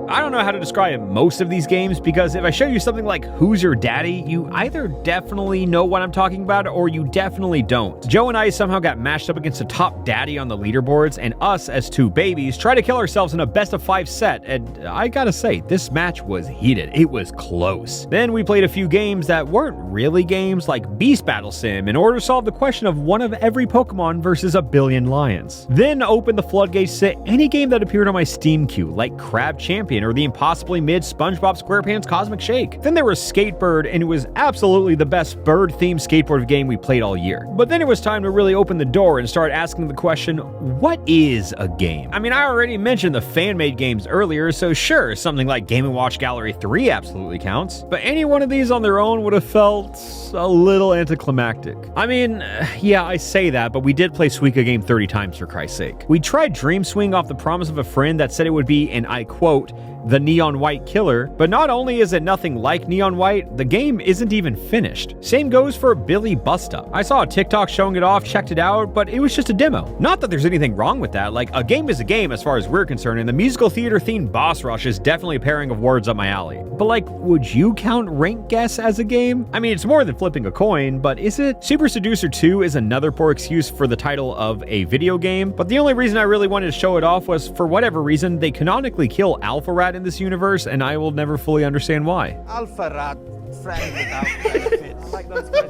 I don't know how to describe most of these games, because if I show you something like Who's Your Daddy, you either definitely know what I'm talking about or you definitely don't. Joe and I somehow got matched up against the top daddy on the leaderboards, and us as 2 babies try to kill ourselves in a best of 5 set, and I gotta say, this match was heated. It was close. Then we played a few games that weren't really games, like Beast Battle Sim, in order to solve the question of one of every Pokemon versus a billion lions. Then opened the floodgates to any game that appeared on my Steam queue, like Crab Champion or the impossibly mid SpongeBob SquarePants Cosmic Shake. Then there was Skatebird, and it was absolutely the best bird-themed skateboard game we played all year. But then it was time to really open the door and start asking the question, what is a game? I mean, I already mentioned the fan-made games earlier, so sure, something like Game & Watch Gallery 3 absolutely counts, but any one of these on their own would have felt a little anticlimactic. I mean, yeah, I say that, but we did play Suika Game 30 times for Christ's sake. We tried Dream Swing off the promise of a friend that said it would be, and I quote, the Neon White Killer, but not only is it nothing like Neon White, the game isn't even finished. Same goes for Billy Busta. I saw a TikTok showing it off, checked it out, but it was just a demo. Not that there's anything wrong with that, like, a game is a game as far as we're concerned, and the musical theater themed Boss Rush is definitely a pairing of words up my alley. But like, would you count Rank Guess as a game? I mean, it's more than flipping a coin, but is it? Super Seducer 2 is another poor excuse for the title of a video game, but the only reason I really wanted to show it off was, for whatever reason, they canonically kill Alpharad in this universe, and I will never fully understand why. Alpharad, friend without benefits. Like those guys do.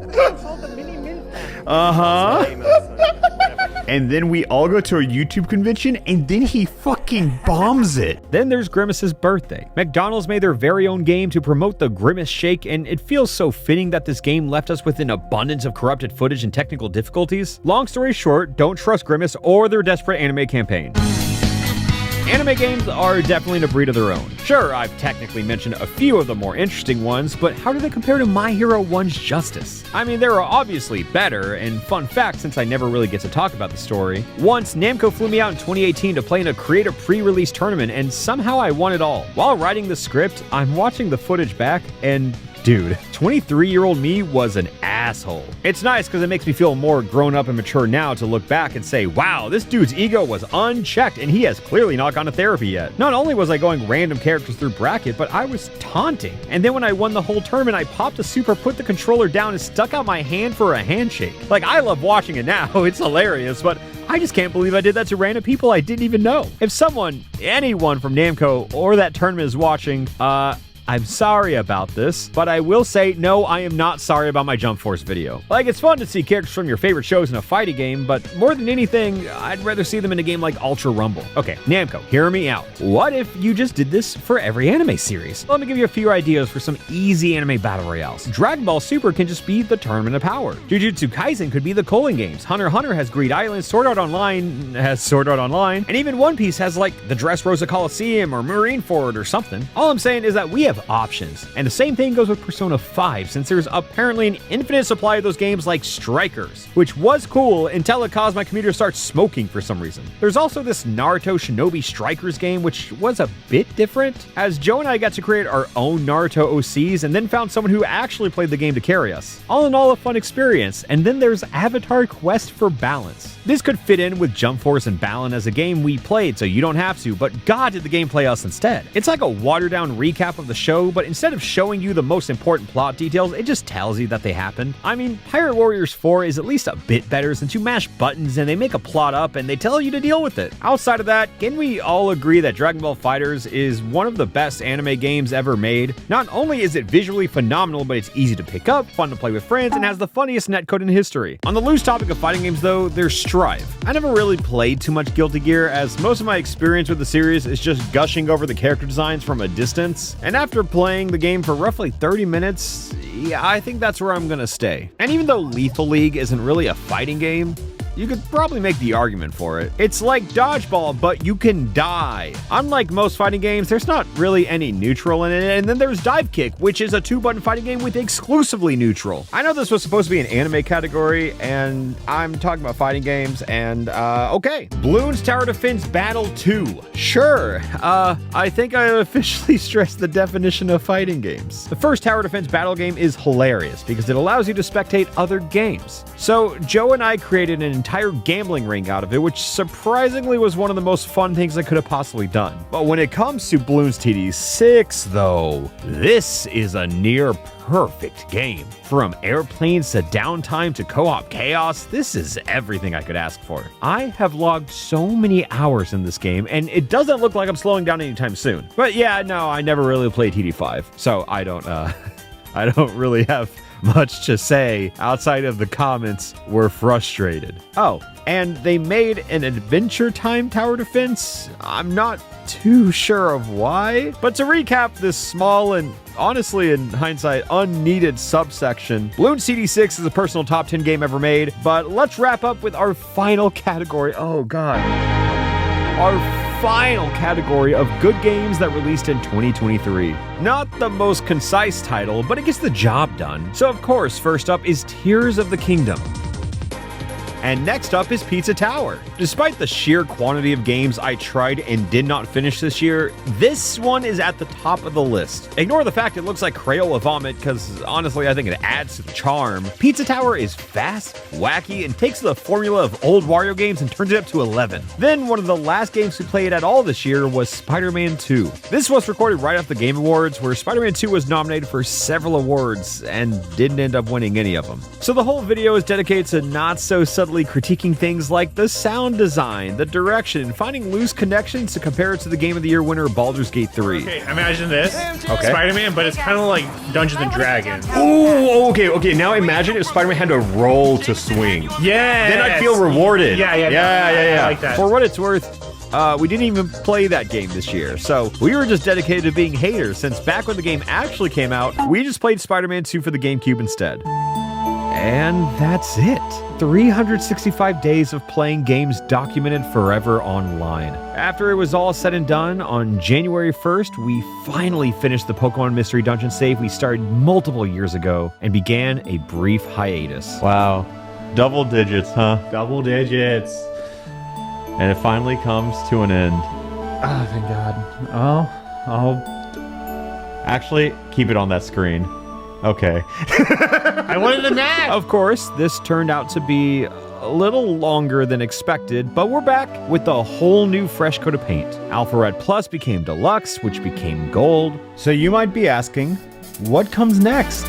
It's called the mini mint. Uh-huh. And then we all go to a YouTube convention, and then he fucking bombs it. Then there's Grimace's birthday. McDonald's made their very own game to promote the Grimace Shake, and it feels so fitting that this game left us with an abundance of corrupted footage and technical difficulties. Long story short, don't trust Grimace or their desperate anime campaign. Anime games are definitely in a breed of their own. Sure, I've technically mentioned a few of the more interesting ones, but how do they compare to My Hero 1's Justice? I mean, there are obviously better, and fun fact, since I never really get to talk about the story, once Namco flew me out in 2018 to play in a creative pre-release tournament, and somehow I won it all. While writing the script, I'm watching the footage back, and dude, 23-year-old me was an asshole. It's nice because it makes me feel more grown up and mature now to look back and say, wow, this dude's ego was unchecked and he has clearly not gone to therapy yet. Not only was I going random characters through bracket, but I was taunting. And then when I won the whole tournament, I popped a super, put the controller down, and stuck out my hand for a handshake. Like, I love watching it now. It's hilarious, but I just can't believe I did that to random people I didn't even know. If someone, anyone from Namco or that tournament is watching, I'm sorry about this, but I will say, no, I am not sorry about my Jump Force video. Like, it's fun to see characters from your favorite shows in a fighting game, but more than anything, I'd rather see them in a game like Ultra Rumble. Okay, Namco, hear me out. What if you just did this for every anime series? Let me give you a few ideas for some easy anime battle royales. Dragon Ball Super can just be the Tournament of Power. Jujutsu Kaisen could be the Colon Games. Hunter x Hunter has Greed Island, Sword Art Online has Sword Art Online, and even One Piece has like the Dressrosa Coliseum or Marineford or something. All I'm saying is that we have options. And the same thing goes with Persona 5, since there's apparently an infinite supply of those games like Strikers, which was cool until it caused my computer to start smoking for some reason. There's also this Naruto Shinobi Strikers game, which was a bit different, as Joe and I got to create our own Naruto OCs and then found someone who actually played the game to carry us. All in all, a fun experience. And then there's Avatar Quest for Balance. This could fit in with Jump Force and Balan as a game we played, so you don't have to, but God did the game play us instead. It's like a watered-down recap of the show, but instead of showing you the most important plot details, it just tells you that they happened. I mean, Pirate Warriors 4 is at least a bit better since you mash buttons and they make a plot up and they tell you to deal with it. Outside of that, can we all agree that Dragon Ball FighterZ is one of the best anime games ever made? Not only is it visually phenomenal, but it's easy to pick up, fun to play with friends, and has the funniest netcode in history. On the loose topic of fighting games though, there's Strive. I never really played too much Guilty Gear, as most of my experience with the series is just gushing over the character designs from a distance, and after playing the game for roughly 30 minutes, yeah, I think that's where I'm gonna stay. And even though Lethal League isn't really a fighting game, you could probably make the argument for it. It's like dodgeball, but you can die. Unlike most fighting games, there's not really any neutral in it, and then there's Dive Kick, which is a 2-button fighting game with exclusively neutral. I know this was supposed to be an anime category, and I'm talking about fighting games, and okay. Bloons Tower Defense Battle 2. Sure, I think I officially stressed the definition of fighting games. The first Tower Defense Battle game is hilarious because it allows you to spectate other games. So Joe and I created an entire gambling ring out of it, which surprisingly was one of the most fun things I could have possibly done. But when it comes to Bloons TD6 though, this is a near perfect game. From airplanes to downtime to co-op chaos, this is everything I could ask for. I have logged so many hours in this game, and it doesn't look like I'm slowing down anytime soon. But yeah, no, I never really played TD5, so I don't really have much to say outside of the comments were frustrated. Oh, and they made an Adventure Time tower defense. I'm not too sure of why, but to recap this small and honestly, in hindsight, unneeded subsection, Bloons TD6 is a personal top 10 game ever made, but let's wrap up with our final category. Oh god. Our final category of good games that released in 2023. Not the most concise title, but it gets the job done. So of course, first up is Tears of the Kingdom. And next up is Pizza Tower. Despite the sheer quantity of games I tried and did not finish this year, this one is at the top of the list. Ignore the fact it looks like Crayola vomit, because honestly I think it adds to the charm. Pizza Tower is fast, wacky, and takes the formula of old Wario games and turns it up to 11. Then one of the last games we played at all this year was Spider-Man 2. This was recorded right off the Game Awards, where Spider-Man 2 was nominated for several awards and didn't end up winning any of them. So the whole video is dedicated to not so subtle extensively critiquing things like the sound design, the direction, finding loose connections to compare it to the Game of the Year winner Baldur's Gate 3. Okay, imagine this. Okay. Spider-Man, but it's kind of like Dungeons and Dragons. Ooh, okay. Now imagine if Spider-Man had to roll to swing. Yeah. Then I'd feel rewarded. Yeah. I like that. For what it's worth, we didn't even play that game this year, so we were just dedicated to being haters, since back when the game actually came out, we just played Spider-Man 2 for the GameCube instead. And that's it. 365 days of playing games documented forever online. After it was all said and done, on January 1st, we finally finished the Pokemon Mystery Dungeon save we started multiple years ago and began a brief hiatus. Wow. Double digits, huh? Double digits. And it finally comes to an end. Oh, thank God. Oh. Actually, keep it on that screen. Okay. I wanted a match. Of course, this turned out to be a little longer than expected, but we're back with a whole new fresh coat of paint. Alpharad Plus became Deluxe, which became Gold. So you might be asking, what comes next?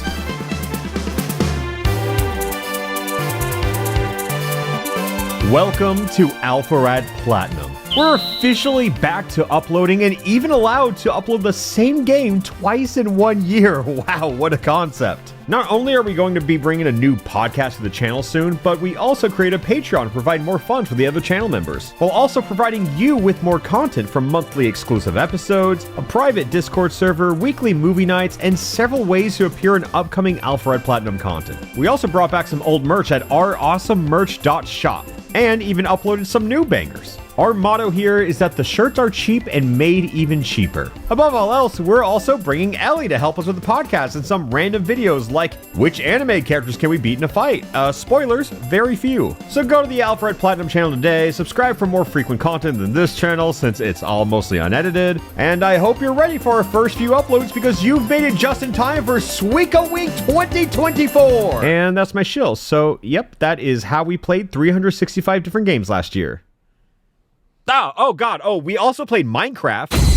Welcome to Alpharad Platinum. We're officially back to uploading and even allowed to upload the same game twice in 1 year. Wow, what a concept. Not only are we going to be bringing a new podcast to the channel soon, but we also create a Patreon to provide more fun for the other channel members, while also providing you with more content from monthly exclusive episodes, a private Discord server, weekly movie nights, and several ways to appear in upcoming Alpharad Platinum content. We also brought back some old merch at ourawesomemerch.shop, and even uploaded some new bangers. Our motto here is that the shirts are cheap and made even cheaper. Above all else, we're also bringing Ellie to help us with the podcast and some random videos like, which anime characters can we beat in a fight? Spoilers, very few. So go to the Alpharad Platinum channel today, subscribe for more frequent content than this channel since it's all mostly unedited, and I hope you're ready for our first few uploads because you've made it just in time for Suika Week 2024! And that's my shill, so yep, that is how we played 365 different games last year. Oh God. We also played Minecraft.